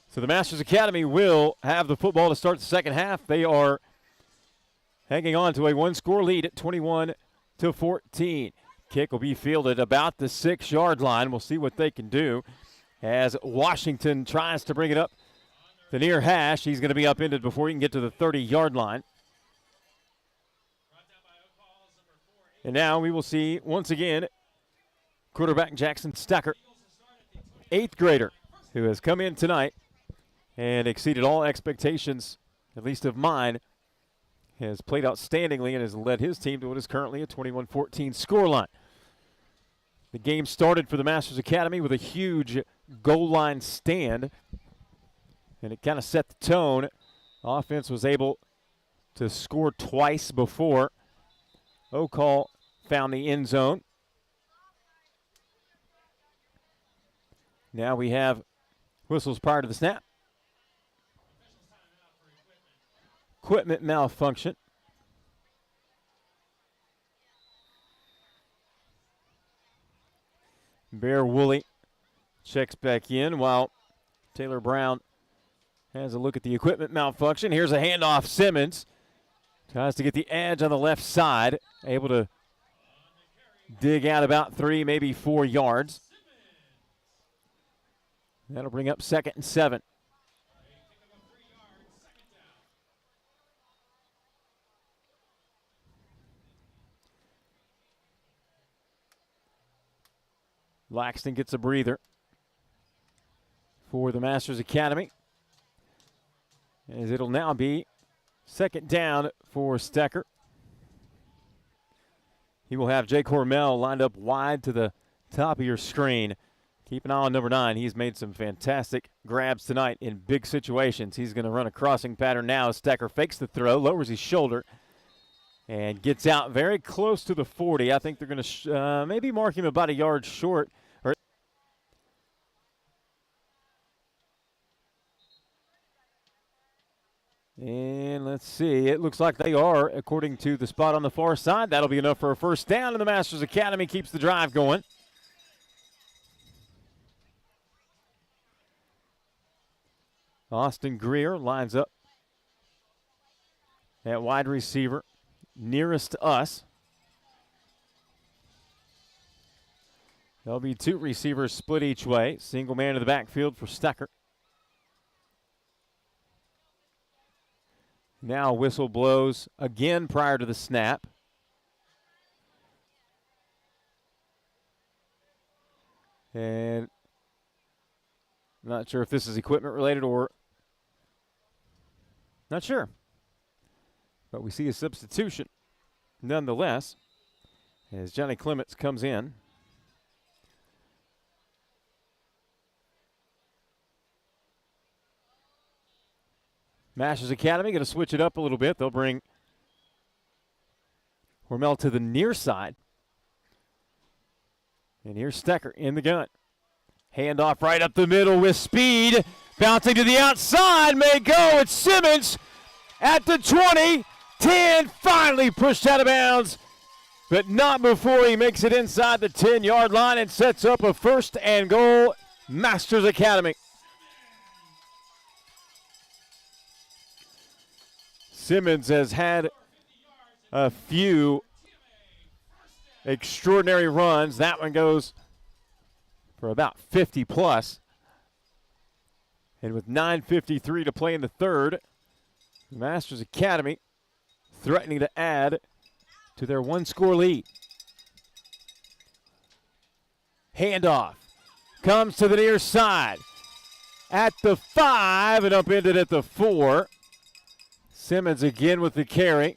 So the Masters Academy will have the football to start the second half. They are hanging on to a one-score lead at 21-14. Kick will be fielded about the 6-yard line. We'll see what they can do as Washington tries to bring it up the near hash. He's going to be upended before he can get to the 30-yard line. And now we will see, once again, quarterback Jackson Stecker, 8th grader, who has come in tonight and exceeded all expectations, at least of mine, has played outstandingly and has led his team to what is currently a 21-14 scoreline. The game started for the Masters Academy with a huge goal line stand, and it kind of set the tone. Offense was able to score twice before Oak Hall found the end zone. Now we have whistles prior to the snap. Equipment malfunction. Bear Woolley checks back in while Taylor Brown has a look at the equipment malfunction. Here's a handoff. Simmons tries to get the edge on the left side, able to dig out about 3, maybe 4 yards. That'll bring up 2nd and 7. Laxton gets a breather for the Masters Academy, as it'll now be 2nd down for Stecker. He will have Jake Hormel lined up wide to the top of your screen. Keep an eye on number 9. He's made some fantastic grabs tonight in big situations. He's going to run a crossing pattern now. Stecker fakes the throw, lowers his shoulder, and gets out very close to the 40. I think they're going to maybe mark him about a yard short. And let's see. It looks like they are, according to the spot on the far side. That'll be enough for a first down, and the Masters Academy keeps the drive going. Austin Greer lines up at wide receiver, nearest to us. There'll be 2 receivers split each way. Single man in the backfield for Stecker. Now whistle blows again prior to the snap. And I'm not sure if this is equipment related or not sure. But we see a substitution nonetheless as Johnny Clements comes in. Masters Academy going to switch it up a little bit. They'll bring Hormel to the near side. And here's Stecker in the gun. Handoff right up the middle with speed. Bouncing to the outside. May go. It's Simmons at the 20. 10. Finally pushed out of bounds. But not before he makes it inside the 10-yard line and sets up a 1st and goal. Masters Academy. Simmons has had a few extraordinary runs. That one goes for about 50 plus. And with 9:53 to play in the third, the Masters Academy threatening to add to their one-score lead. Handoff comes to the near side at the 5 and upended at the 4. Simmons again with the carry.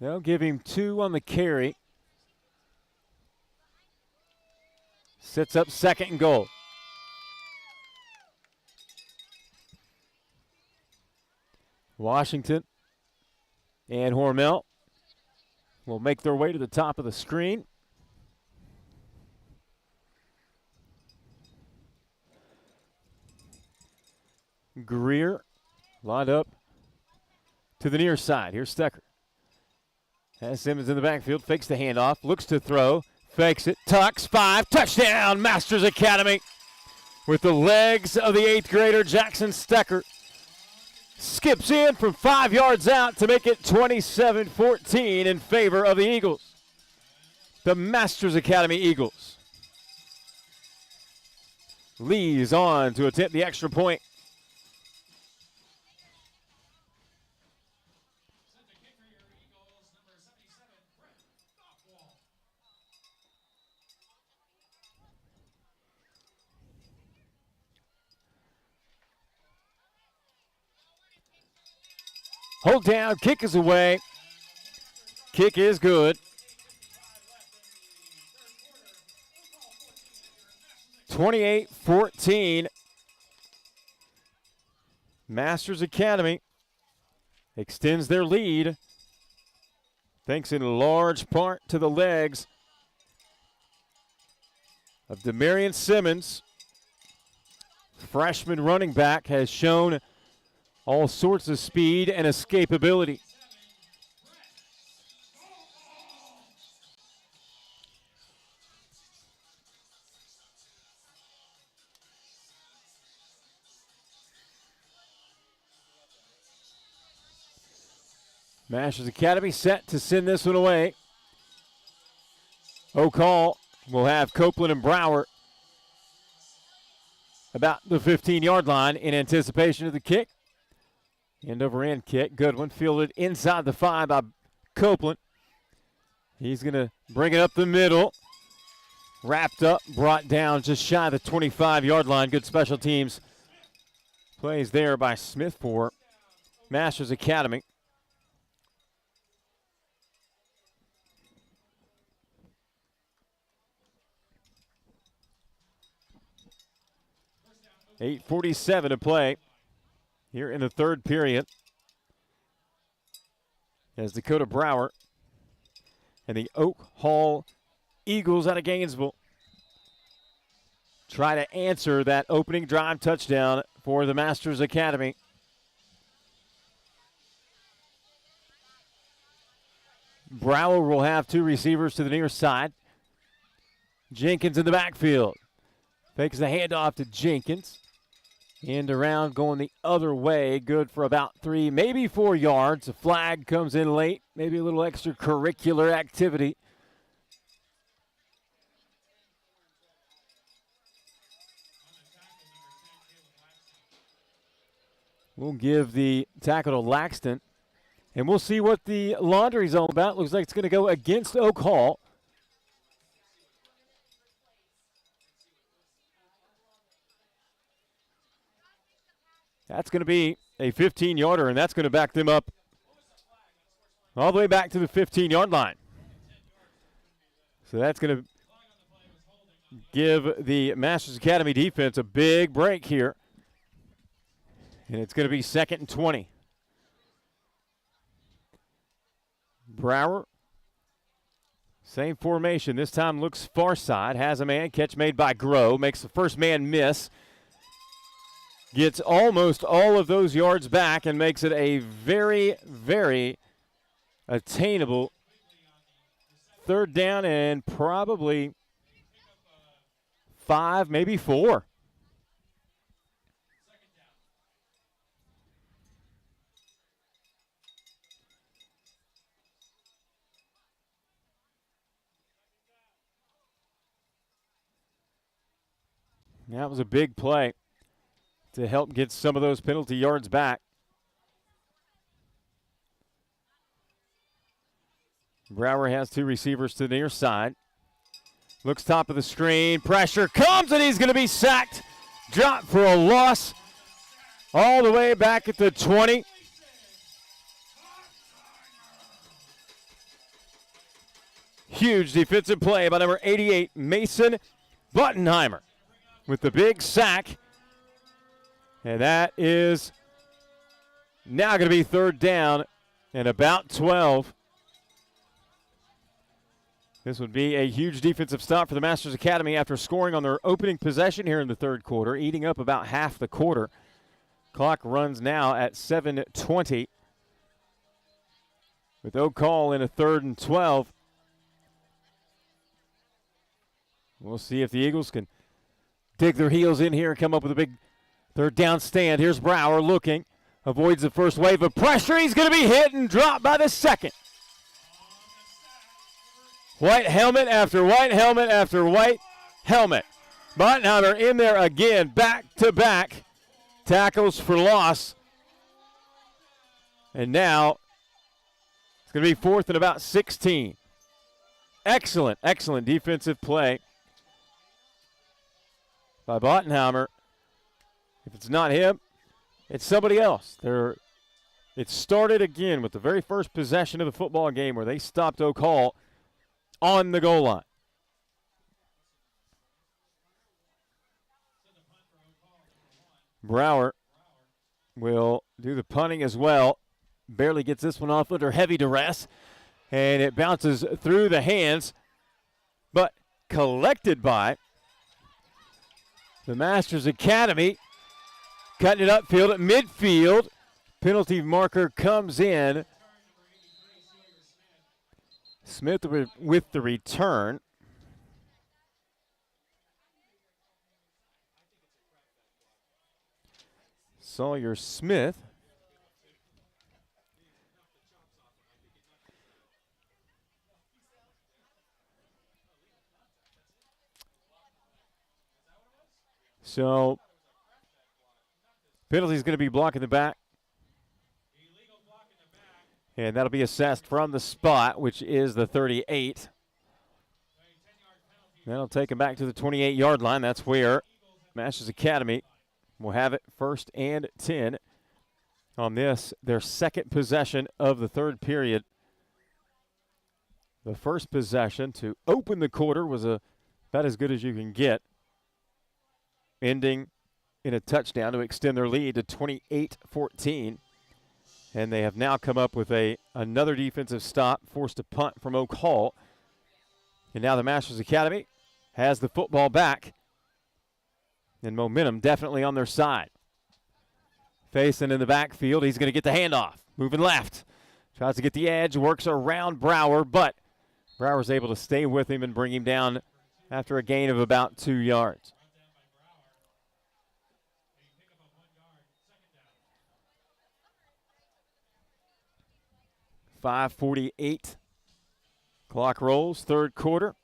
They'll give him 2 on the carry. Sets up second and goal. Washington and Hormel will make their way to the top of the screen. Greer lined up to the near side. Here's Stecker. Has Simmons in the backfield, fakes the handoff, looks to throw, fakes it, tucks, 5, touchdown, Masters Academy. With the legs of the 8th grader, Jackson Stecker skips in from 5 yards out to make it 27-14 in favor of the Eagles. The Masters Academy Eagles. Lee's on to attempt the extra point. Hold down, kick is away. Kick is good. 28-14. Masters Academy extends their lead, thanks in large part to the legs of Demarion Simmons. Freshman running back has shown all sorts of speed and escapability. Masters Academy set to send this one away. O'Call will have Copeland and Brower about the 15-yard line in anticipation of the kick. End over end kick. Good one. Fielded inside the 5 by Copeland. He's going to bring it up the middle. Wrapped up, brought down just shy of the 25-yard line. Good special teams plays there by Smith for Masters Academy. .847 to play here in the third period, as Dakota Brower and the Oak Hall Eagles out of Gainesville try to answer that opening drive touchdown for the Masters Academy. Brower will have 2 receivers to the near side. Jenkins in the backfield. Fakes the handoff to Jenkins. And around, going the other way, good for about 3, maybe 4 yards. A flag comes in late, maybe a little extracurricular activity. We'll give the tackle to Laxton, and we'll see what the laundry's all about. Looks like it's going to go against Oak Hall. That's going to be a 15-yarder, and that's going to back them up all the way back to the 15-yard line. So that's going to give the Masters Academy defense a big break here. And it's going to be 2nd and 20. Brower, same formation. This time looks far side, has a man, catch made by Groh, makes the first man miss. Gets almost all of those yards back and makes it a very, very attainable third down and probably 5, maybe 4. That was a big play to help get some of those penalty yards back. Brower has 2 receivers to the near side. Looks top of the screen. Pressure comes, and he's going to be sacked. Dropped for a loss all the way back at the 20. Huge defensive play by number 88, Mason Buttenheimer, with the big sack. And that is now going to be third down and about 12. This would be a huge defensive stop for the Masters Academy after scoring on their opening possession here in the third quarter, eating up about half the quarter. Clock runs now at 7:20 with no call in a 3rd and 12. We'll see if the Eagles can dig their heels in here and come up with a big third down stand. Here's Brower looking, avoids the first wave of pressure. He's going to be hit and dropped by the second. White helmet after white helmet after white helmet. Buttenheimer in there again, back-to-back tackles for loss. And now it's going to be 4th and about 16. Excellent, excellent defensive play by Buttenheimer. If it's not him, it's somebody else. It started again with the very first possession of the football game where they stopped Oak Hall on the goal line. Brower will do the punting as well. Barely gets this one off under heavy duress. And it bounces through the hands, but collected by the Masters Academy. Cutting it upfield at midfield. Penalty marker comes in. Smith with the return. Sawyer Smith. So, penalty is going to be blocking the back. And that'll be assessed from the spot, which is the 38. That'll take him back to the 28-yard line. That's where Masters Academy will have it 1st and 10 on this, their second possession of the third period. The first possession to open the quarter was about as good as you can get, ending in a touchdown to extend their lead to 28-14. And they have now come up with another defensive stop, forced a punt from Oak Hall. And now the Masters Academy has the football back. And momentum definitely on their side. Faison in the backfield. He's going to get the handoff. Moving left. Tries to get the edge. Works around Brower. But Brower's able to stay with him and bring him down after a gain of about 2 yards. .548. Clock rolls, third quarter.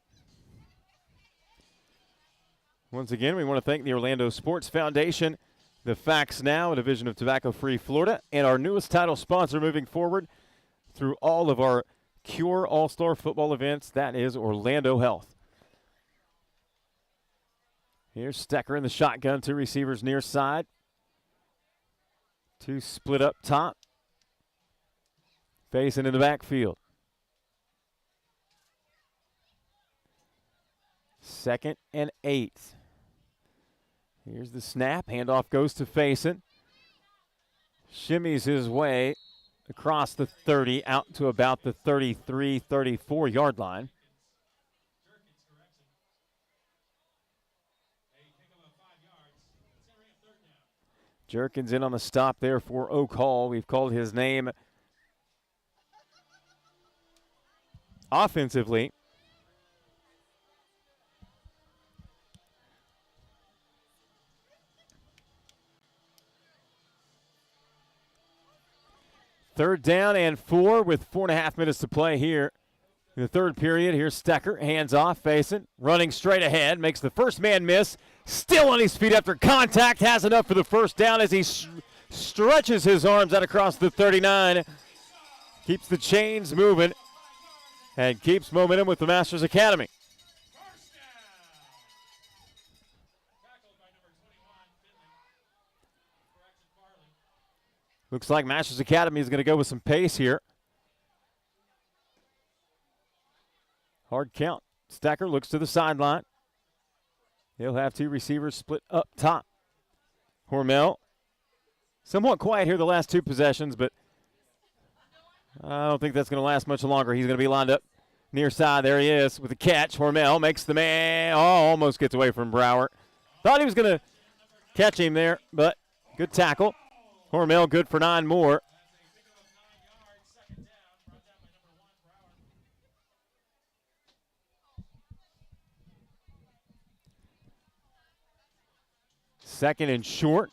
Once again, we want to thank the Orlando Sports Foundation, the Facts Now, a division of Tobacco-Free Florida, and our newest title sponsor moving forward through all of our Cure All-Star football events, that is Orlando Health. Here's Stecker in the shotgun, 2 receivers near side. 2 split up top. Faison in the backfield. 2nd and 8. Here's the snap. Handoff goes to Faison. Shimmies his way across the 30 out to about the 33, 34-yard line. Jerkins in on the stop there for Oak Hall. We've called his name offensively 3rd down and 4 with 4.5 minutes to play here in the third period. Here's Stecker, hands off, facing, running straight ahead, makes the first man miss, still on his feet after contact, has enough for the first down as he stretches his arms out across the 39, keeps the chains moving, and keeps momentum with the Masters Academy. Looks like Masters Academy is going to go with some pace here. Hard count. Stacker looks to the sideline. He'll have 2 receivers split up top. Hormel, somewhat quiet here the last 2 possessions, but I don't think that's going to last much longer. He's going to be lined up near side. There he is with the catch. Hormel makes the man. Oh, almost gets away from Brower. Thought he was going to catch him there, but good tackle. Hormel good for 9 more. Second and short.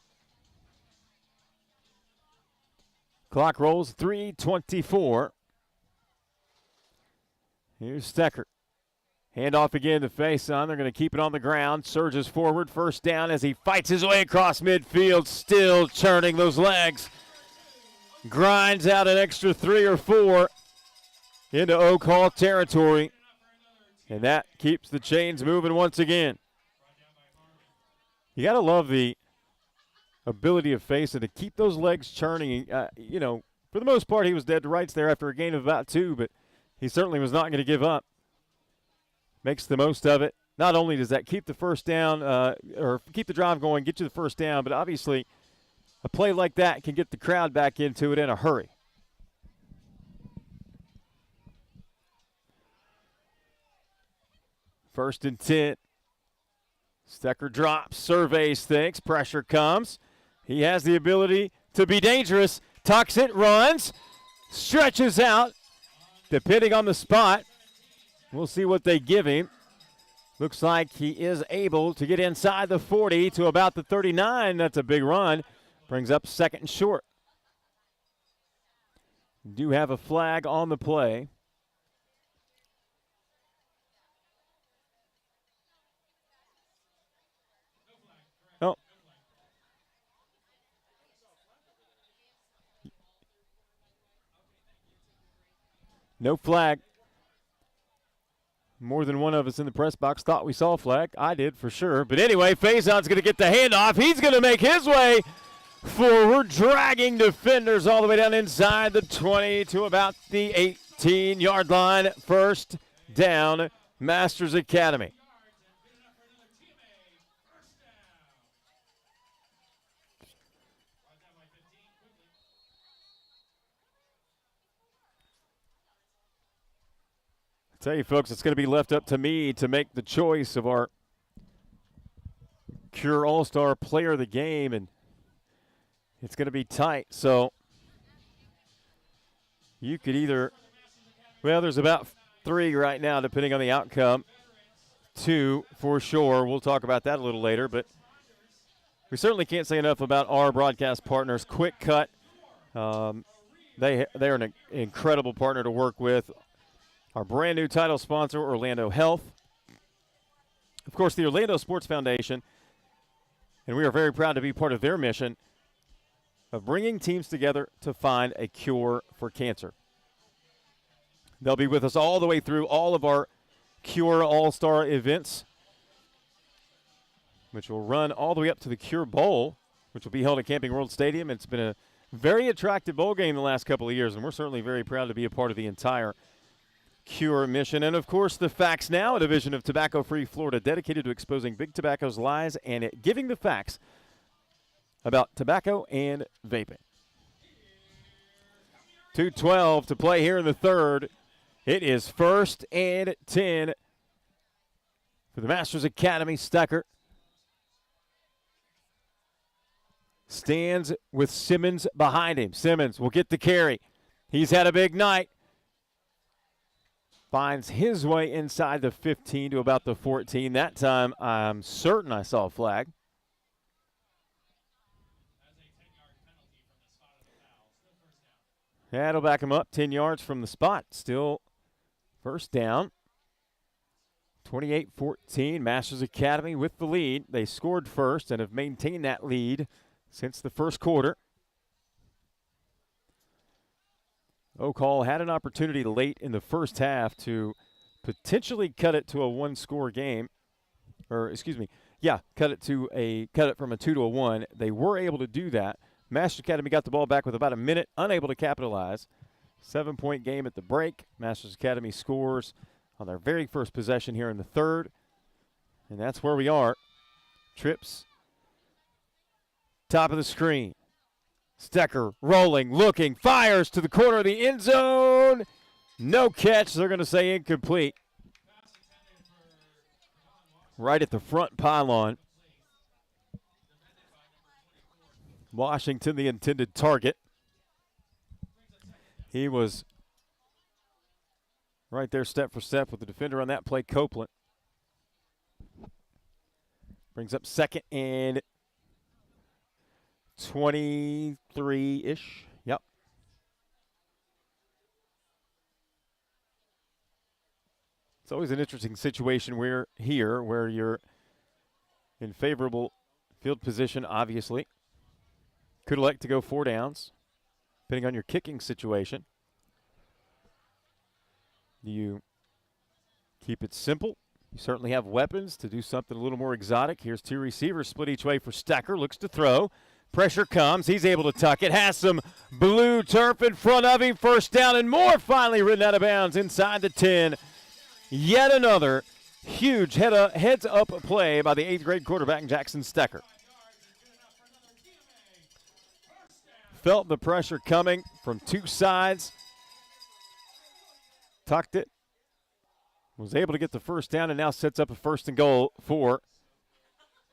Clock rolls 3:24. Here's Stecker. Handoff again to face on. They're going to keep it on the ground. Surges forward. First down as he fights his way across midfield. Still churning those legs. Grinds out an extra 3 or 4 into Oak Hall territory. And that keeps the chains moving once again. You got to love the ability of Faison to keep those legs churning. For the most part, he was dead to rights there after a gain of about 2, but he certainly was not going to give up. Makes the most of it. Not only does that keep the first down or keep the drive going, get you the first down, but obviously a play like that can get the crowd back into it in a hurry. First and 10. Stecker drops, surveys things, pressure comes. He has the ability to be dangerous. Tucks it, runs, stretches out, depending on the spot. We'll see what they give him. Looks like he is able to get inside the 40 to about the 39. That's a big run. Brings up 2nd and short. Do have a flag on the play. Oh. No flag. More than one of us in the press box thought we saw a flag. I did for sure. But anyway, Faison's going to get the handoff. He's going to make his way forward, dragging defenders all the way down inside the 20 to about the 18-yard line. First down, Masters Academy. Tell you folks, it's going to be left up to me to make the choice of our Cure All-Star Player of the Game, and it's going to be tight. So you could either, well, there's about 3 right now, depending on the outcome. 2 for sure. We'll talk about that a little later, but we certainly can't say enough about our broadcast partners. Quick Cut, they are an incredible partner to work with. Our brand new title sponsor, Orlando Health. Of course, the Orlando Sports Foundation. And we are very proud to be part of their mission of bringing teams together to find a cure for cancer. They'll be with us all the way through all of our Cure All-Star events, which will run all the way up to the Cure Bowl, which will be held at Camping World Stadium. It's been a very attractive bowl game the last couple of years, and we're certainly very proud to be a part of the entire Cure mission. And of course, the Facts Now, a division of Tobacco Free Florida dedicated to exposing big tobacco's lies and giving the facts about tobacco and vaping. 2:12 to play here in the third. It is 1st and 10 for the Masters Academy. Stecker stands with Simmons behind him. Simmons will get the carry. He's had a big night. Finds his way inside the 15 to about the 14. That time, I'm certain I saw a flag. That'll back him up 10 yards from the spot. Still first down. 28-14, Masters Academy with the lead. They scored first and have maintained that lead since the first quarter. Oak Hall had an opportunity late in the first half to potentially cut it to a one-score game. Cut it from a 2 to a 1. They were able to do that. Masters Academy got the ball back with about a minute, unable to capitalize. 7-point game at the break. Masters Academy scores on their very first possession here in the third. And that's where we are. Trips. Top of the screen. Stecker rolling, looking, fires to the corner of the end zone. No catch. They're going to say incomplete. Right at the front pylon. Washington, the intended target. He was right there step for step with the defender on that play, Copeland. Brings up second and 23-ish. Yep. It's always an interesting situation where you're in favorable field position, obviously. Could elect to go 4 downs, depending on your kicking situation. Do you keep it simple? You certainly have weapons to do something a little more exotic. Here's 2 receivers split each way for Stecker. Looks to throw. Pressure comes. He's able to tuck it. Has some blue turf in front of him. First down and more. Finally ridden out of bounds inside the 10. Yet another huge heads-up play by the 8th grade quarterback, Jackson Stecker. Felt the pressure coming from 2 sides. Tucked it. Was able to get the first down and now sets up a 1st and goal for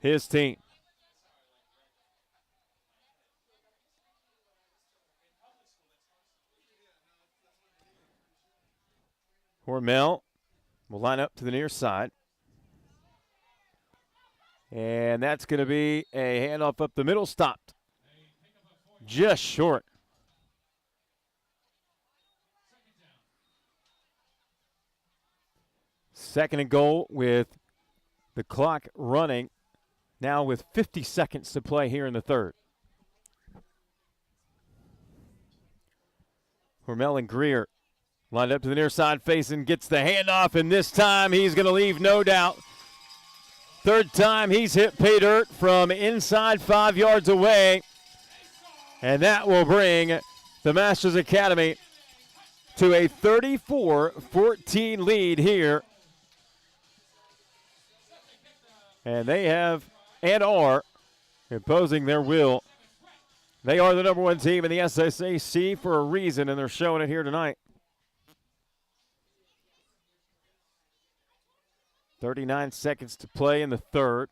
his team. Hormel will line up to the near side. And that's going to be a handoff up the middle, stopped. Just short. Second and goal with the clock running. Now with 50 seconds to play here in the third. Hormel and Greer lined up to the near side, facing, gets the handoff, and this time he's going to leave, no doubt. Third time he's hit pay dirt from inside 5 yards away. And that will bring the Masters Academy to a 34-14 lead here. And they have and are imposing their will. They are the number 1 team in the SSAC for a reason, and they're showing it here tonight. 39 seconds to play in the third.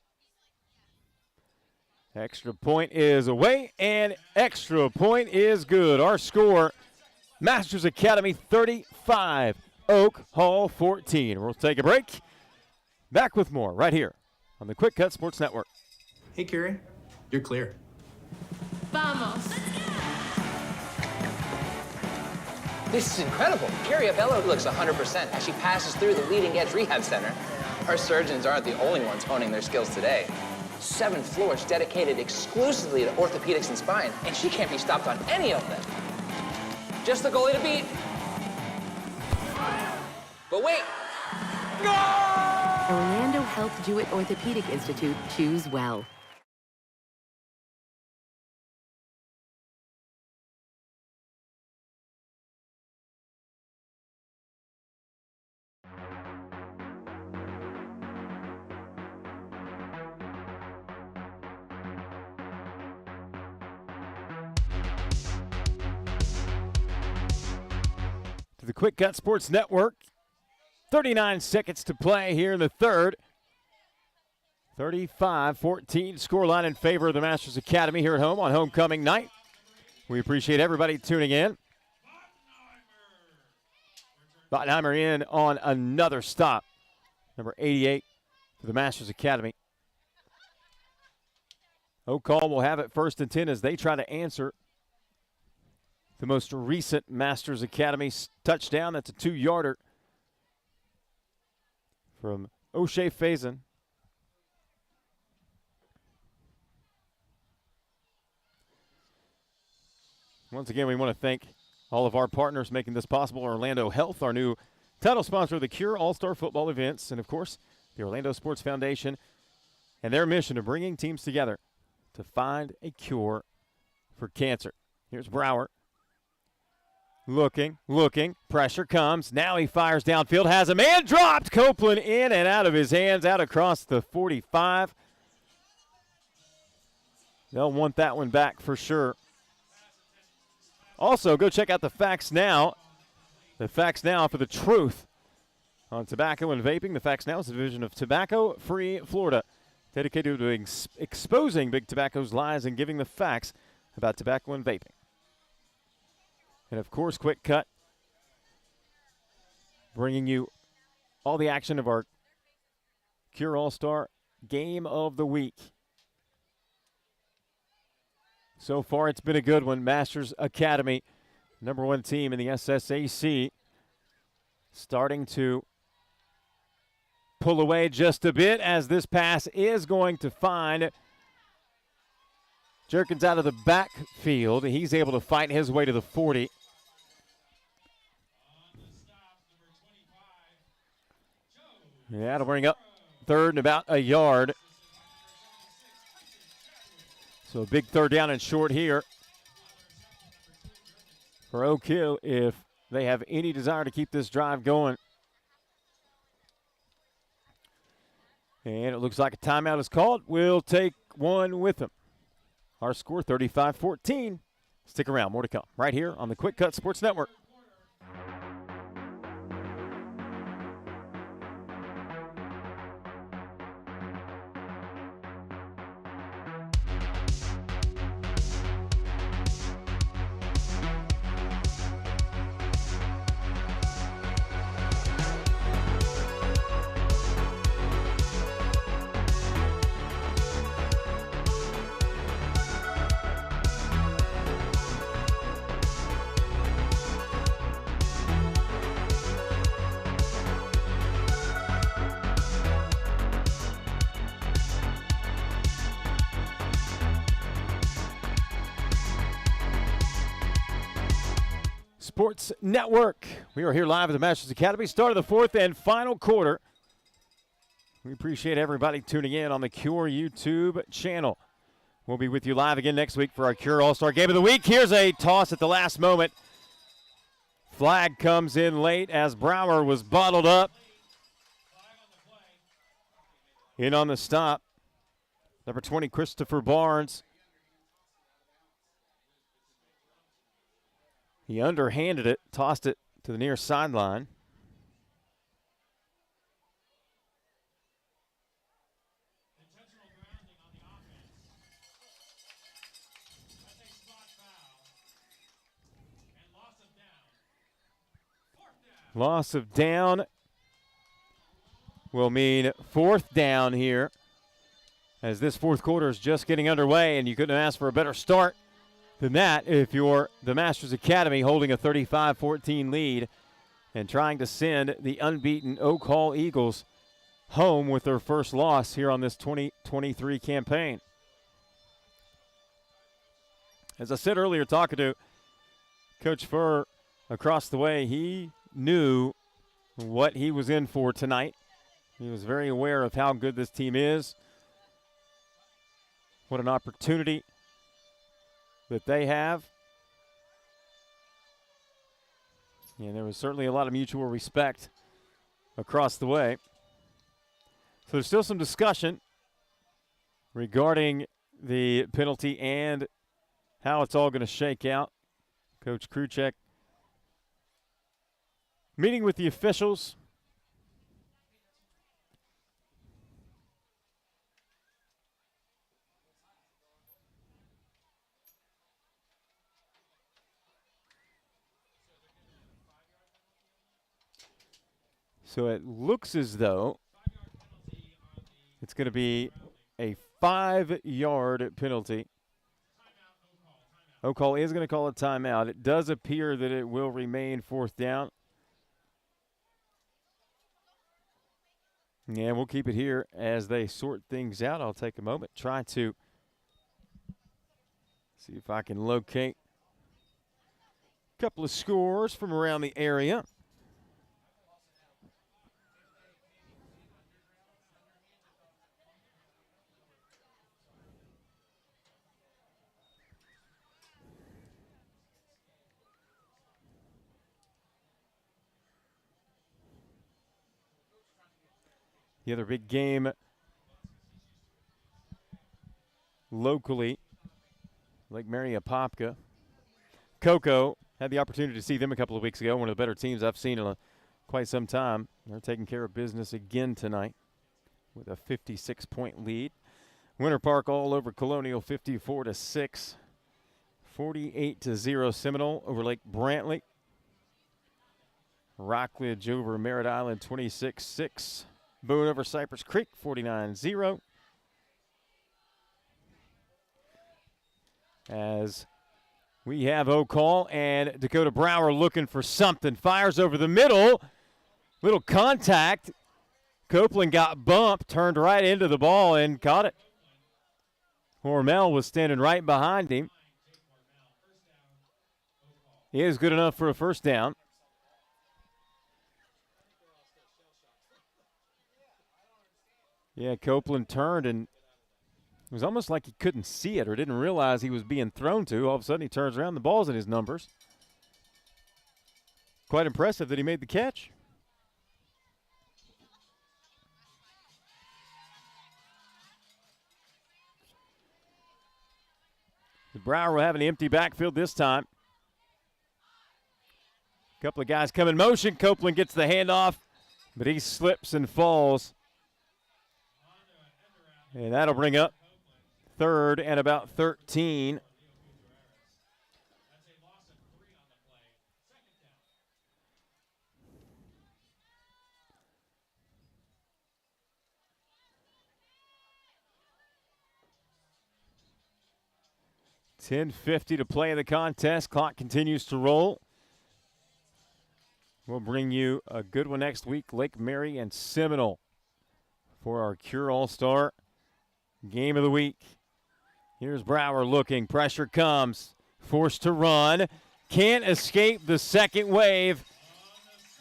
Extra point is away, and extra point is good. Our score, Masters Academy 35, Oak Hall 14. We'll take a break. Back with more right here on the Quick Cut Sports Network. Hey, Carrie, you're clear. Vamos. This is incredible. Carrie Abello looks 100% as she passes through the Leading Edge Rehab Center. Our surgeons aren't the only ones honing their skills today. 7 floors dedicated exclusively to orthopedics and spine, and she can't be stopped on any of them. Just the goalie to beat. But wait. Orlando Health Jewett Orthopedic Institute. Choose well. To the Quick Cut Sports Network. 39 seconds to play here in the third. 35-14 scoreline in favor of the Masters Academy here at home on homecoming night. We appreciate everybody tuning in. Bottenheimer in on another stop. Number 88 for the Masters Academy. Oak Hall will have it 1st and 10 as they try to answer the most recent Masters Academy touchdown. That's a 2-yarder from O'Shea Faison. Once again, we want to thank all of our partners making this possible. Orlando Health, our new title sponsor of the Cure All-Star Football events, and, of course, the Orlando Sports Foundation and their mission of bringing teams together to find a cure for cancer. Here's Brower. Looking, pressure comes. Now he fires downfield, has a man dropped. Copeland in and out of his hands, out across the 45. They'll want that one back for sure. Also, go check out the Facts Now. The Facts Now for the truth on tobacco and vaping. The Facts Now is a division of Tobacco Free Florida, dedicated to exposing big tobacco's lies and giving the facts about tobacco and vaping. And, of course, Quick Cut, bringing you all the action of our Cure All-Star Game of the Week. So far, it's been a good one. Masters Academy, #1 team in the SSAC, starting to pull away just a bit as this pass is going to find Jerkins out of the backfield. He's able to fight his way to the 40. Yeah, that'll bring up third and about a yard. So a big third down and short here for Oak Hill if they have any desire to keep this drive going. And it looks like a timeout is called. We'll take one with them. Our score, 35-14. Stick around. More to come right here on the Quick Cut Sports Network. Sports Network. We are here live at the Masters Academy. Start of the fourth and final quarter. We appreciate everybody tuning in on the Cure YouTube channel. We'll be with you live again next week for our Cure All-Star Game of the Week. Here's a toss at the last moment. Flag comes in late as Brower was bottled up. In on the stop, number 20, Christopher Barnes. He underhanded it, tossed it to the near sideline. Loss of down will mean fourth down here as this fourth quarter is just getting underway, and you couldn't ask for a better start than that if you're the Masters Academy holding a 35-14 lead and trying to send the unbeaten Oak Hall Eagles home with their first loss here on this 2023 campaign. As I said earlier, talking to Coach Furr across the way, he knew what he was in for tonight. He was very aware of how good this team is, what an opportunity that they have. And there was certainly a lot of mutual respect across the way. So there's still some discussion regarding the penalty and how it's all going to shake out. Coach Kruchek meeting with the officials. So it looks as though it's going to be a 5-yard penalty. O'Call is going to call a timeout. It does appear that it will remain 4th down. And we'll keep it here as they sort things out. I'll take a moment, try to see if I can locate a couple of scores from around the area. The other big game locally, Lake Mary Apopka. Cocoa had the opportunity to see them a couple of weeks ago, one of the better teams I've seen in quite some time. They're taking care of business again tonight with a 56-point lead. Winter Park all over Colonial, 54-6. 48-0 Seminole over Lake Brantley. Rockledge over Merritt Island, 26-6. Boone over Cypress Creek, 49-0. As we have O'Call and Dakota Brower looking for something. Fires over the middle. Little contact. Copeland got bumped, turned right into the ball and caught it. Hormel was standing right behind him. He is good enough for a first down. Yeah, Copeland turned and it was almost like he couldn't see it or didn't realize he was being thrown to. All of a sudden he turns around, the ball's in his numbers. Quite impressive that he made the catch. The Brower will have an empty backfield this time. A couple of guys come in motion. Copeland gets the handoff, but he slips and falls. And that'll bring up 3rd and about 13. $10:50 to play in the contest. Clock continues to roll. We'll bring you a good one next week, Lake Mary and Seminole, for our Cure All-Star Game of the Week. Here's Brower looking. Pressure comes. Forced to run. Can't escape the second wave.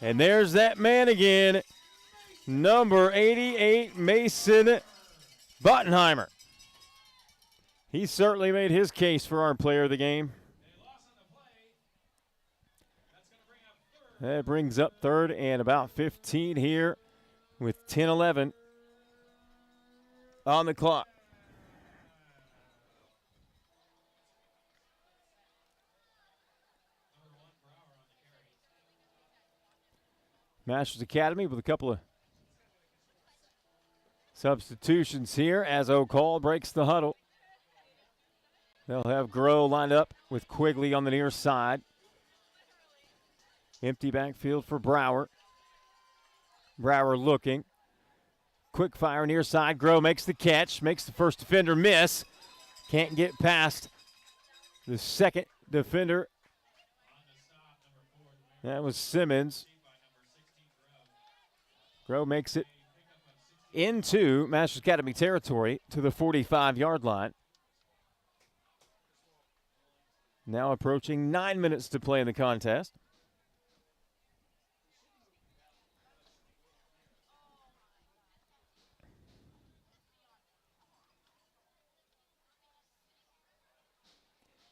And there's that man again. Number 88, Mason Bottenheimer. He certainly made his case for our player of the game. That brings up 3rd and about 15 here with 10-11 on the clock. Masters Academy with a couple of substitutions here as O'Call breaks the huddle. They'll have Groh lined up with Quigley on the near side. Empty backfield for Brower. Brower looking. Quick fire near side. Groh makes the catch. Makes the first defender miss. Can't get past the second defender. That was Simmons. Groh makes it into Masters Academy territory to the 45-yard line. Now approaching 9 minutes to play in the contest.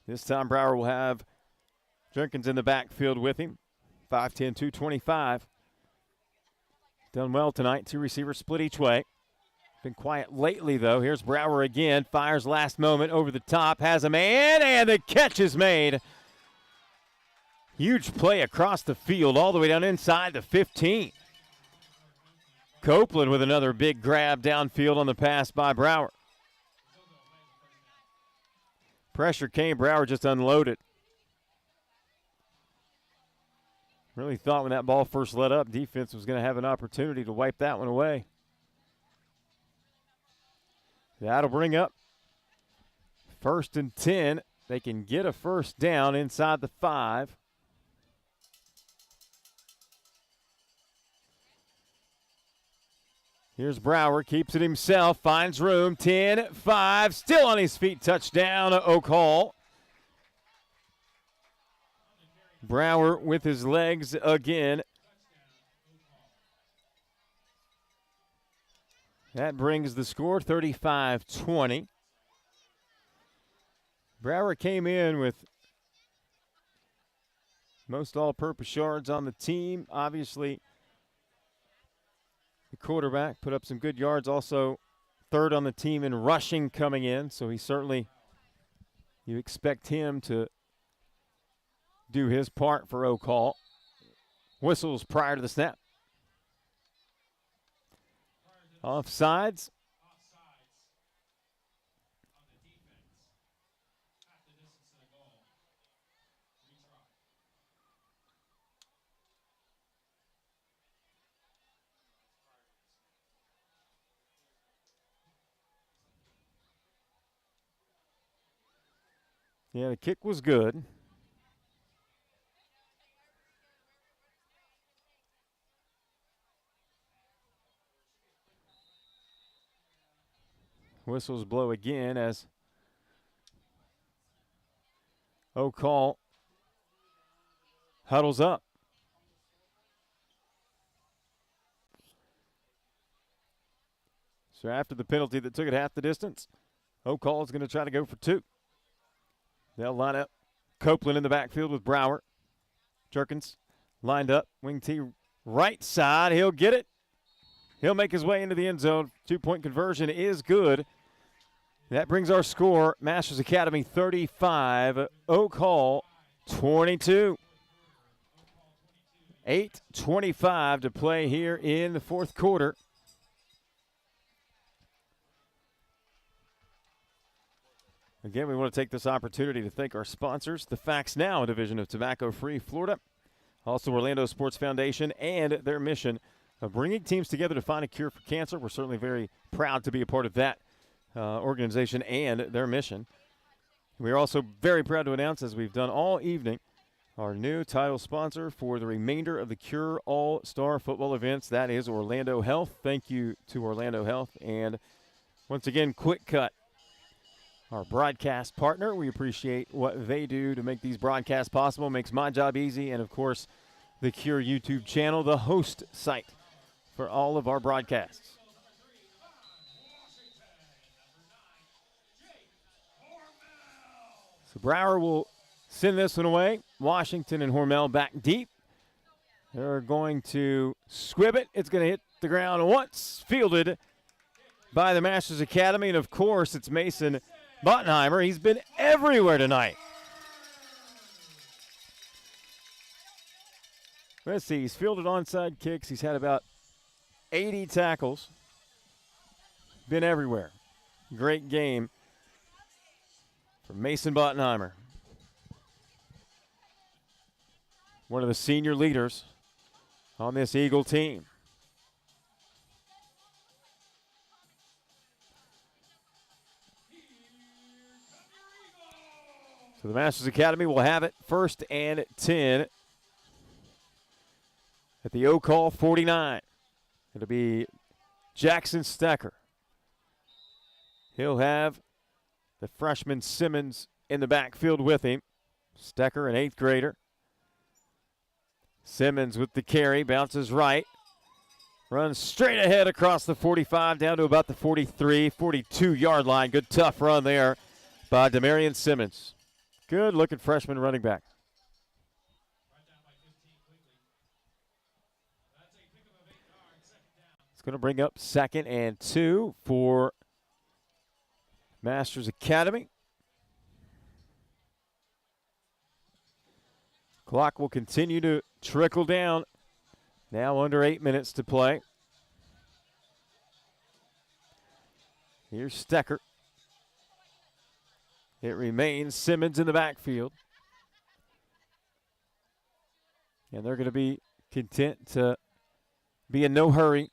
This time Brower will have Jenkins in the backfield with him. 5'10", 225. Done well tonight. 2 receivers split each way. Been quiet lately, though. Here's Brower again. Fires last moment over the top. Has a man, and the catch is made. Huge play across the field, all the way down inside the 15. Copeland with another big grab downfield on the pass by Brower. Pressure came. Brower just unloaded. Really thought when that ball first let up, defense was going to have an opportunity to wipe that one away. That'll bring up 1st and 10 they can get a first down inside the 5. Here's Brower, keeps it himself, finds room, 10-5, still on his feet, touchdown, Oak Hall. Brower with his legs again. That brings the score 35-20. Brower came in with most all-purpose yards on the team. Obviously, the quarterback put up some good yards. Also, third on the team in rushing coming in. So he certainly, you expect him to do his part for Oak Hall. Whistles prior to the snap. Offsides. Yeah, the kick was good. Whistles blow again as Oak Hall huddles up. So after the penalty that took it half the distance, Oak Hall is going to try to go for 2. They'll line up Copeland in the backfield with Brower. Jerkins lined up, wing T right side. He'll get it. He'll make his way into the end zone. 2-point conversion is good. That brings our score, Masters Academy 35, Oak Hall 22. 8:25 to play here in the fourth quarter. Again, we want to take this opportunity to thank our sponsors, the Facts Now division of Tobacco-Free Florida, also Orlando Sports Foundation, and their mission of bringing teams together to find a cure for cancer. We're certainly very proud to be a part of that organization and their mission. We are also very proud to announce, as we've done all evening, our new title sponsor for the remainder of the Cure All-Star Football events. That is Orlando Health. Thank you to Orlando Health. And once again, Quick Cut, our broadcast partner. We appreciate what they do to make these broadcasts possible. Makes my job easy. And, of course, the Cure YouTube channel, the host site for all of our broadcasts. So Brower will send this one away. Washington and Hormel back deep. They're going to squib it. It's going to hit the ground once, fielded by the Masters Academy. And, of course, it's Mason Bottenheimer. He's been everywhere tonight. Let's see. He's fielded onside kicks. He's had about 80 tackles. Been everywhere. Great game for Mason Bottenheimer. One of the senior leaders on this Eagle team. So the Masters Academy will have it 1st and 10 at the Oak Hall 49. It'll be Jackson Stecker. He'll have the freshman Simmons in the backfield with him. Stecker, an 8th grader. Simmons with the carry, bounces right. Runs straight ahead across the 45 down to about the 43, 42-yard line. Good tough run there by Demarion Simmons. Good-looking freshman running back. It's going to bring up 2nd and 2 for Masters Academy. Clock will continue to trickle down. Now under 8 minutes to play. Here's Stecker. It remains Simmons in the backfield. And they're going to be content to be in no hurry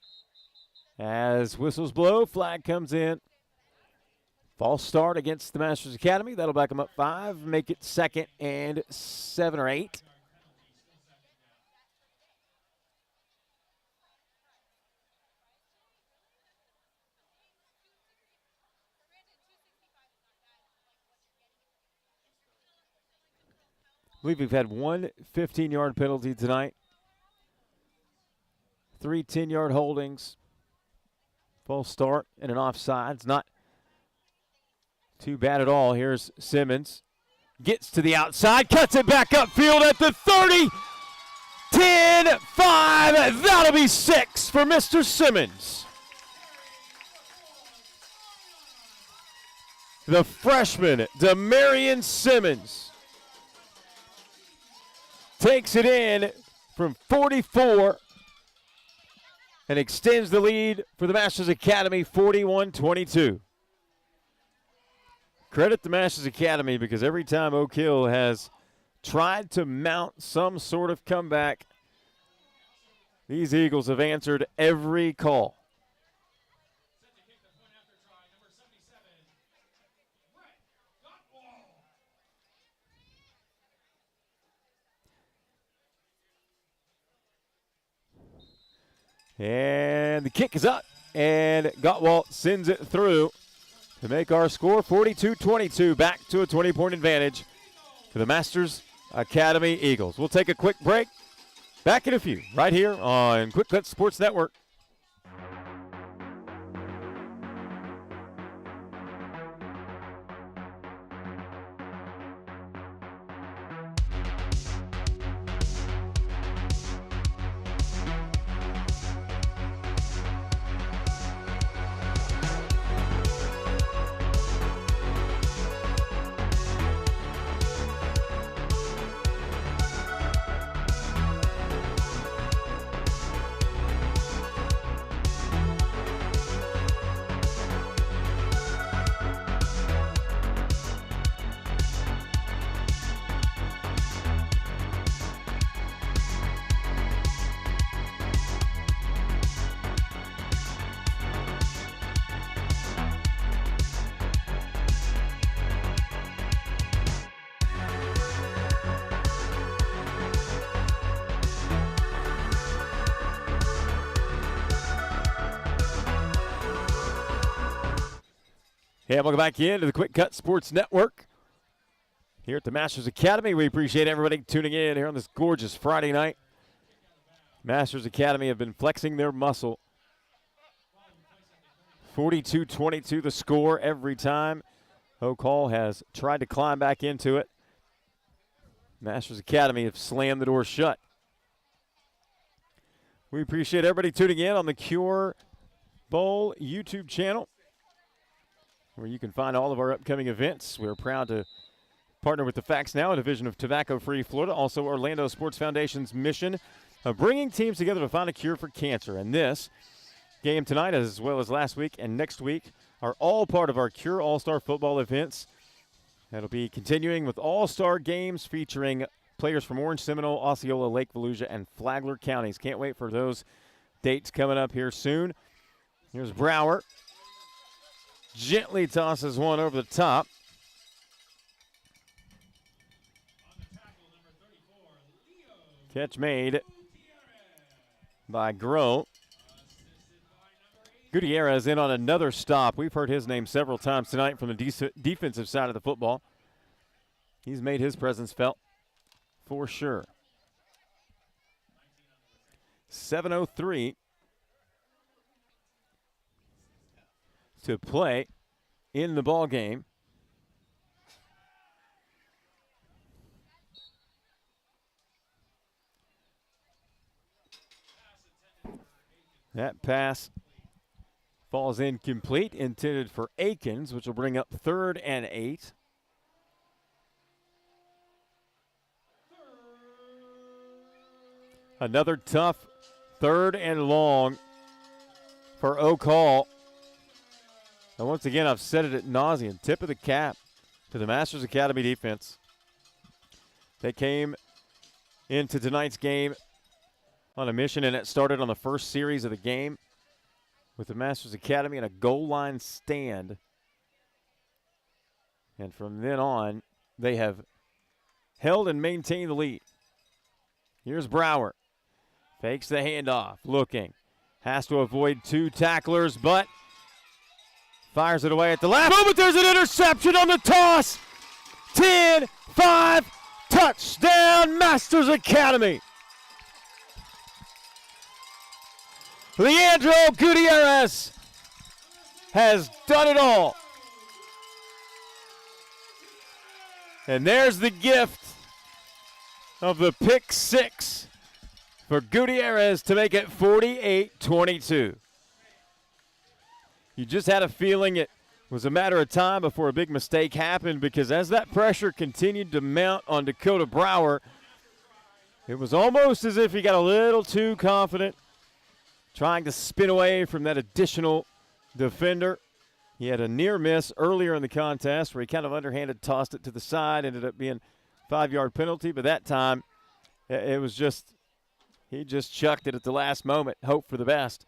as whistles blow. Flag comes in. False start against the Masters Academy. That'll back them up 5, make it 2nd and 7 or 8. I believe we've had one 15-yard penalty tonight. 3 10-yard holdings. False start and an offside. It's not too bad at all. Here's Simmons. Gets to the outside, cuts it back upfield at the 30. 10, 5. That'll be 6 for Mr. Simmons. The freshman, Demarion Simmons, takes it in from 44 and extends the lead for the Masters Academy 41-22. Credit the Masters Academy, because every time Oak Hill has tried to mount some sort of comeback, these Eagles have answered every call. And the kick is up, and Gottwalt sends it through to make our score 42-22, back to a 20-point advantage for the Masters Academy Eagles. We'll take a quick break. Back in a few, right here on Quick Cut Sports Network. Hey, welcome back into the Quick Cut Sports Network here at the Masters Academy. We appreciate everybody tuning in here on this gorgeous Friday night. Masters Academy have been flexing their muscle. 42-22 the score every time. Oak Hall has tried to climb back into it. Masters Academy have slammed the door shut. We appreciate everybody tuning in on the Cure Bowl YouTube channel, where you can find all of our upcoming events. We're proud to partner with the Facts Now, a division of Tobacco-Free Florida, also Orlando Sports Foundation's mission of bringing teams together to find a cure for cancer. And this game tonight, as well as last week and next week, are all part of our Cure All-Star Football events. That'll be continuing with all-star games featuring players from Orange, Seminole, Osceola, Lake Volusia, and Flagler counties. Can't wait for those dates coming up here soon. Here's Brower. Gently tosses one over the top. Catch made by Groh. Gutierrez in on another stop. We've heard his name several times tonight from the defensive side of the football. He's made his presence felt for sure. 7:03 to play in the ball game. That pass falls incomplete, intended for Akins, which will bring up 3rd and 8. Another tough 3rd and long for Oak Hall. And once again, I've said it ad nauseum, tip of the cap to the Masters Academy defense. They came into tonight's game on a mission, and it started on the first series of the game with the Masters Academy in a goal line stand And from then on, they have held and maintained the lead. Here's Brower. Fakes the handoff, looking. Has to avoid 2 tacklers, but fires it away at the last moment. There's an interception on the toss. 10-5, touchdown, Masters Academy. Leandro Gutierrez has done it all. And there's the gift of the pick 6 for Gutierrez to make it 48-22. You just had a feeling it was a matter of time before a big mistake happened, because as that pressure continued to mount on Dakota Brower, it was almost as if he got a little too confident, trying to spin away from that additional defender. He had a near miss earlier in the contest where he kind of underhanded tossed it to the side, ended up being a 5-yard penalty, but that time it was just, he just chucked it at the last moment, hope for the best.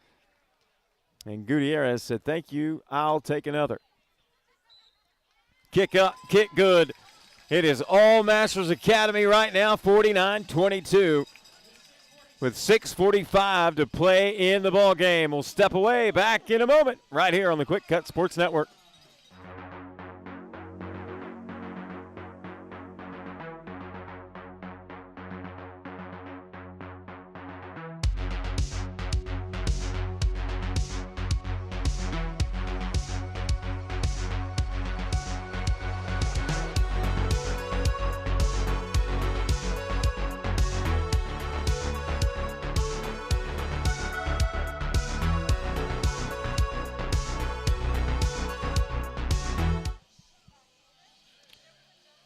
And Gutierrez said, thank you, I'll take another. Kick up, kick good. It is all Masters Academy right now, 49-22. With 6:45 to play in the ball game. We'll step away, back in a moment, right here on the Quick Cut Sports Network.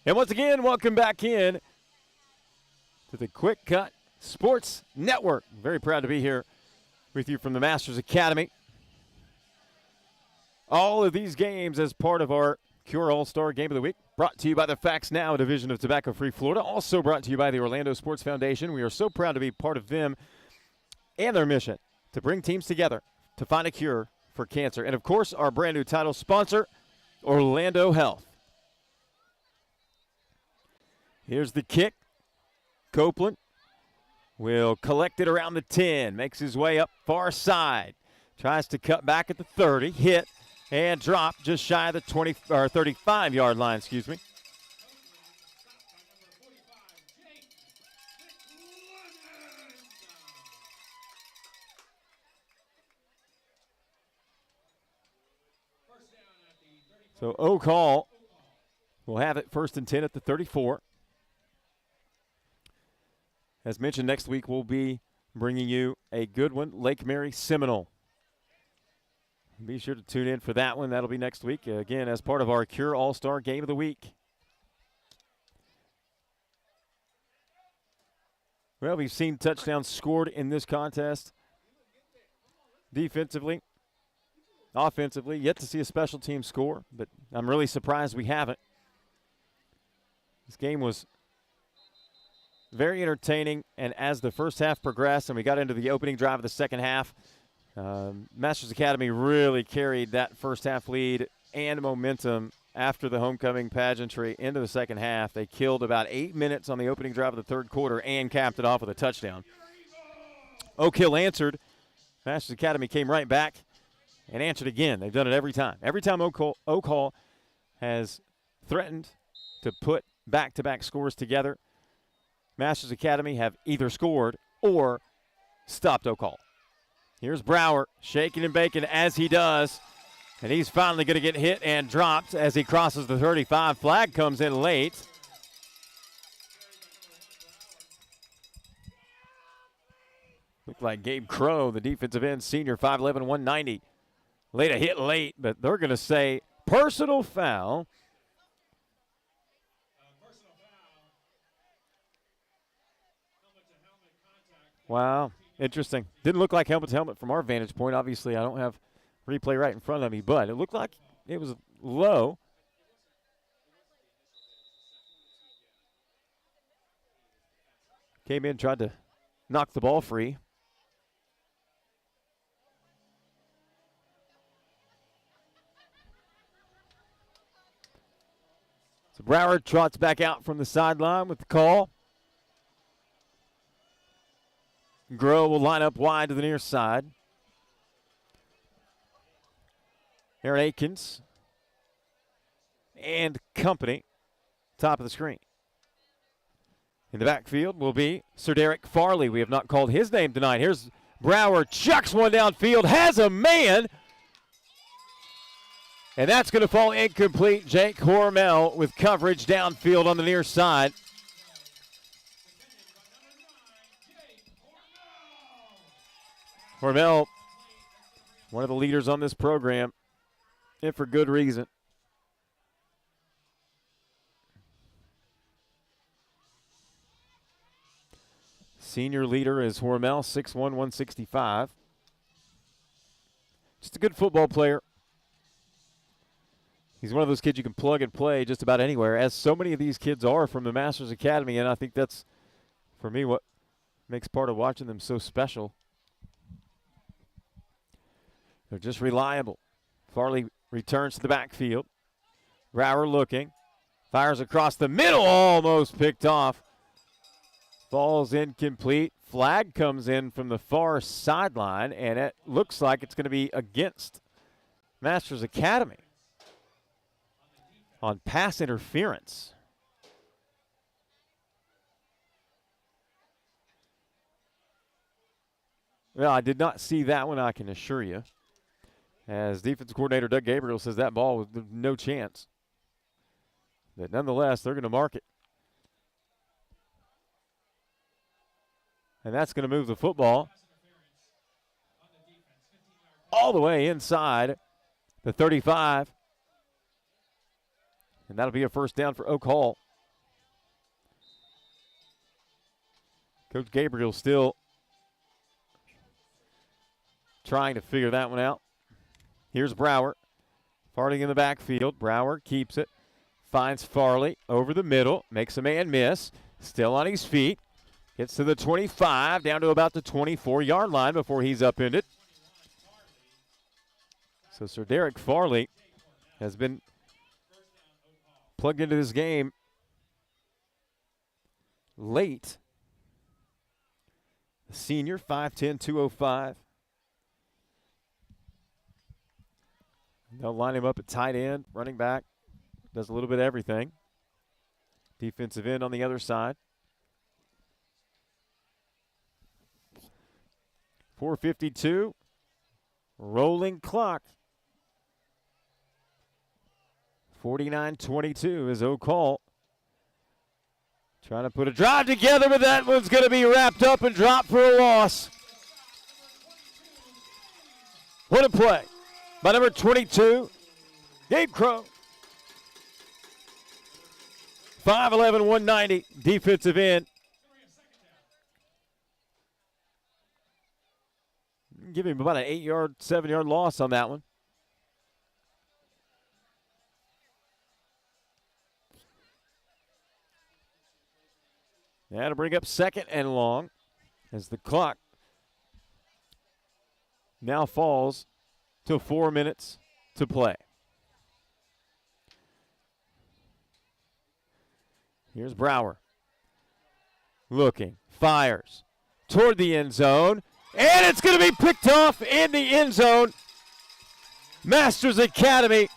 And once again, welcome back in to the Quick Cut Sports Network. Very proud to be here with you from the Masters Academy. All of these games as part of our Cure All-Star Game of the Week, brought to you by the Facts Now, a division of Tobacco-Free Florida. Also brought to you by the Orlando Sports Foundation. We are so proud to be part of them and their mission to bring teams together to find a cure for cancer. And, of course, our brand new title sponsor, Orlando Health. Here's the kick. Copeland will collect it around the 10. Makes his way up far side. Tries to cut back at the 30. Hit and drop just shy of the 35-yard line, excuse me. So Oak Hall will have it 1st and 10 at the 34. As mentioned, next week we'll be bringing you a good one, Lake Mary Seminole. Be sure to tune in for that one. That'll be next week, again, as part of our Cure All-Star Game of the Week. Well, we've seen touchdowns scored in this contest. Defensively, offensively, yet to see a special team score, but I'm really surprised we haven't. This game was very entertaining, and as the first half progressed and we got into the opening drive of the second half, Masters Academy really carried that first half lead and momentum after the homecoming pageantry into the second half. They killed about 8 minutes on the opening drive of the third quarter and capped it off with a touchdown. Oak Hill answered. Masters Academy came right back and answered again. They've done it every time. Every time Oak Hall has threatened to put back-to-back scores together, Masters Academy have either scored or stopped Oak Hall. Here's Brower shaking and baking as he does. And he's finally going to get hit and dropped as he crosses the 35. Flag comes in late. Looked like Gabe Crow, the defensive end, senior, 5'11", 190. Laid a hit late, but they're going to say personal foul. Wow, interesting. Didn't look like helmet to helmet from our vantage point. Obviously, I don't have replay right in front of me, but it looked like it was low. Came in, tried to knock the ball free. Broward trots back out from the sideline with the call. Groh will line up wide to the near side. Aaron Akins and company, top of the screen. In the backfield will be Sir Derek Farley. We have not called his name tonight. Here's Brower, chucks one downfield, has a man. And that's going to fall incomplete. Jake Hormel with coverage downfield on the near side. Hormel, one of the leaders on this program, and for good reason. Senior leader is Hormel, 6'1", 165. Just a good football player. He's one of those kids you can plug and play just about anywhere, as so many of these kids are from the Masters Academy, and I think that's, for me, what makes part of watching them so special. They're just reliable. Farley returns to the backfield. Brower looking. Fires across the middle, almost picked off. Falls incomplete. Flag comes in from the far sideline, and it looks like it's going to be against Masters Academy on pass interference. Well, I did not see that one, I can assure you. As defensive coordinator Doug Gabriel says that ball was no chance. But nonetheless, they're going to mark it. And that's going to move the football all the way inside the 35. And that'll be a first down for Oak Hall. Coach Gabriel still trying to figure that one out. Here's Brower. Farley in the backfield. Brower keeps it. Finds Farley over the middle. Makes a man miss. Still on his feet. Gets to the 25, down to about the 24-yard line before he's upended. So Sir Derek Farley has been plugged into this game late. The senior, 5'10", 205. They'll line him up at tight end, running back. Does a little bit of everything. Defensive end on the other side. 4:52. Rolling clock. 49-22 is Oak Hall. Trying to put a drive together, but that one's going to be wrapped up and dropped for a loss. What a play by number 22, Gabe Crow. 5'11", 190, defensive end. Give him about an 8-yard, 7-yard loss on that one. That'll bring up second and long as the clock now falls to 4 minutes to play. Here's Brower. Looking, fires toward the end zone, and it's going to be picked off in the end zone. Masters Academy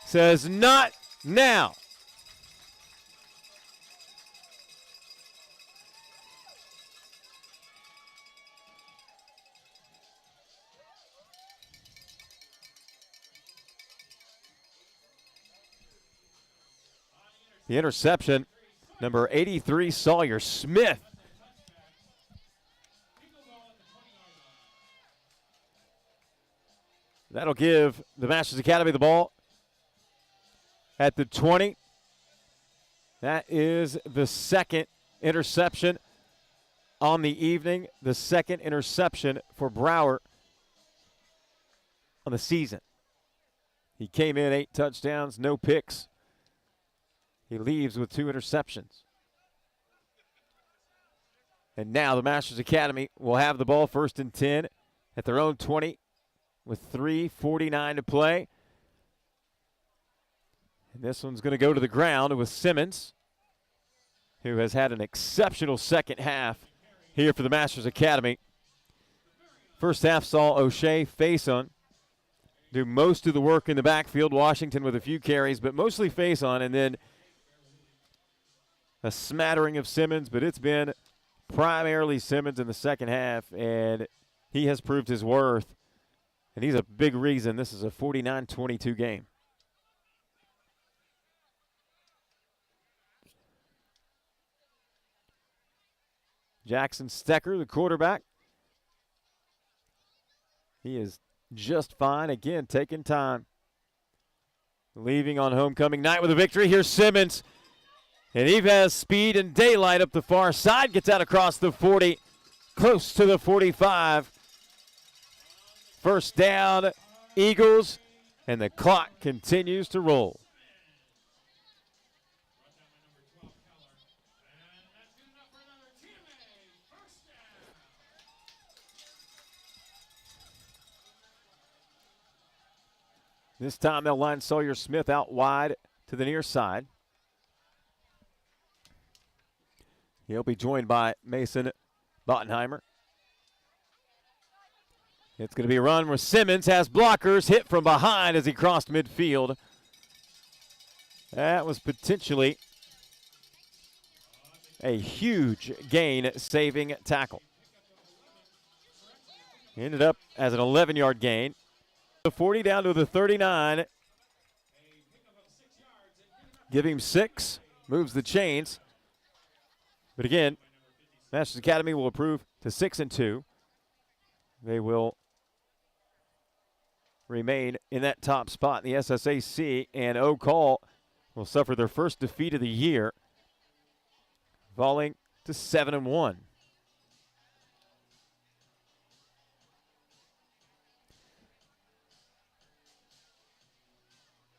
says not now. The interception, number 83, Sawyer Smith. That'll give the Masters Academy the ball at the 20. That is the second interception on the evening, the second interception for Brower on the season. He came in 8 touchdowns, no picks. He leaves with 2 interceptions. And now the Masters Academy will have the ball first and 10 at their own 20 with 3:49 to play. And this one's going to go to the ground with Simmons, who has had an exceptional second half here for the Masters Academy. First half saw O'Shea Faison do most of the work in the backfield, Washington with a few carries, but mostly Faison, and then a smattering of Simmons, but it's been primarily Simmons in the second half, and he has proved his worth, and he's a big reason this is a 49-22 game. Jackson Stecker, the quarterback. He is just fine. Again, taking time. Leaving on homecoming night with a victory. Here's Simmons. And he has speed and daylight up the far side. Gets out across the 40. Close to the 45. First down, Eagles. And the clock continues to roll. This time they'll line Sawyer Smith out wide to the near side. He'll be joined by Mason Bottenheimer. It's going to be a run where Simmons has blockers, hit from behind as he crossed midfield. That was potentially a huge gain-saving tackle. He ended up as an 11-yard gain. The 40 down to the 39. Give him 6. Moves the chains. But again, Masters Academy will improve to 6-2. They will remain in that top spot in the SSAC, and Oak Hall will suffer their first defeat of the year, falling to 7-1.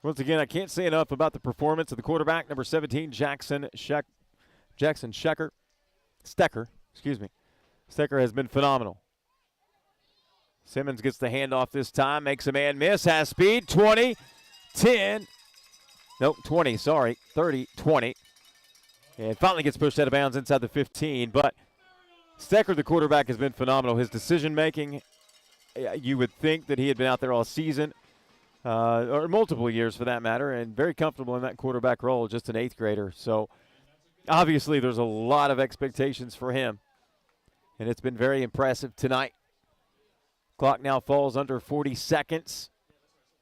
Once again, I can't say enough about the performance of the quarterback, number 17, Stecker. Stecker has been phenomenal. Simmons gets the handoff this time, makes a man miss, has speed, 20, 10, nope, 20, sorry, 30, 20. And finally gets pushed out of bounds inside the 15. But Stecker, the quarterback, has been phenomenal. His decision-making, you would think that he had been out there all season. Or multiple years for that matter, and very comfortable in that quarterback role, just an 8th grader. So obviously there's a lot of expectations for him, and it's been very impressive tonight. Clock now falls under 40 seconds.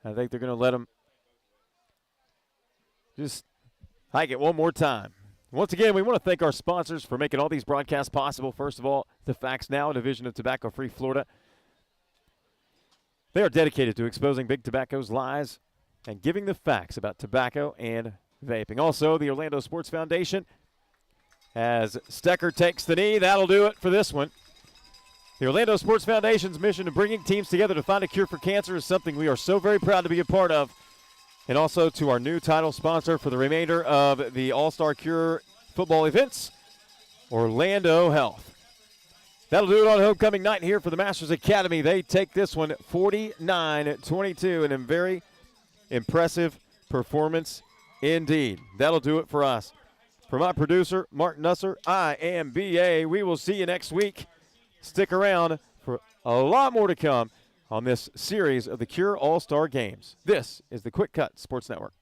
I think they're going to let him just hike it one more time. Once again, we want to thank our sponsors for making all these broadcasts possible. First of all, the Facts Now, a division of Tobacco-Free Florida. They are dedicated to exposing Big Tobacco's lies and giving the facts about tobacco and vaping. Also, the Orlando Sports Foundation, as Stecker takes the knee. That'll do it for this one. The Orlando Sports Foundation's mission of bringing teams together to find a cure for cancer is something we are so very proud to be a part of. And also to our new title sponsor for the remainder of the All-Star Cure football events, Orlando Health. That'll do it on homecoming night here for the Masters Academy. They take this one 49-22, and a very impressive performance indeed. That'll do it for us. For my producer, Mark Nusser, I am BA. We will see you next week. Stick around for a lot more to come on this series of the Cure All-Star Games. This is the Quick Cut Sports Network.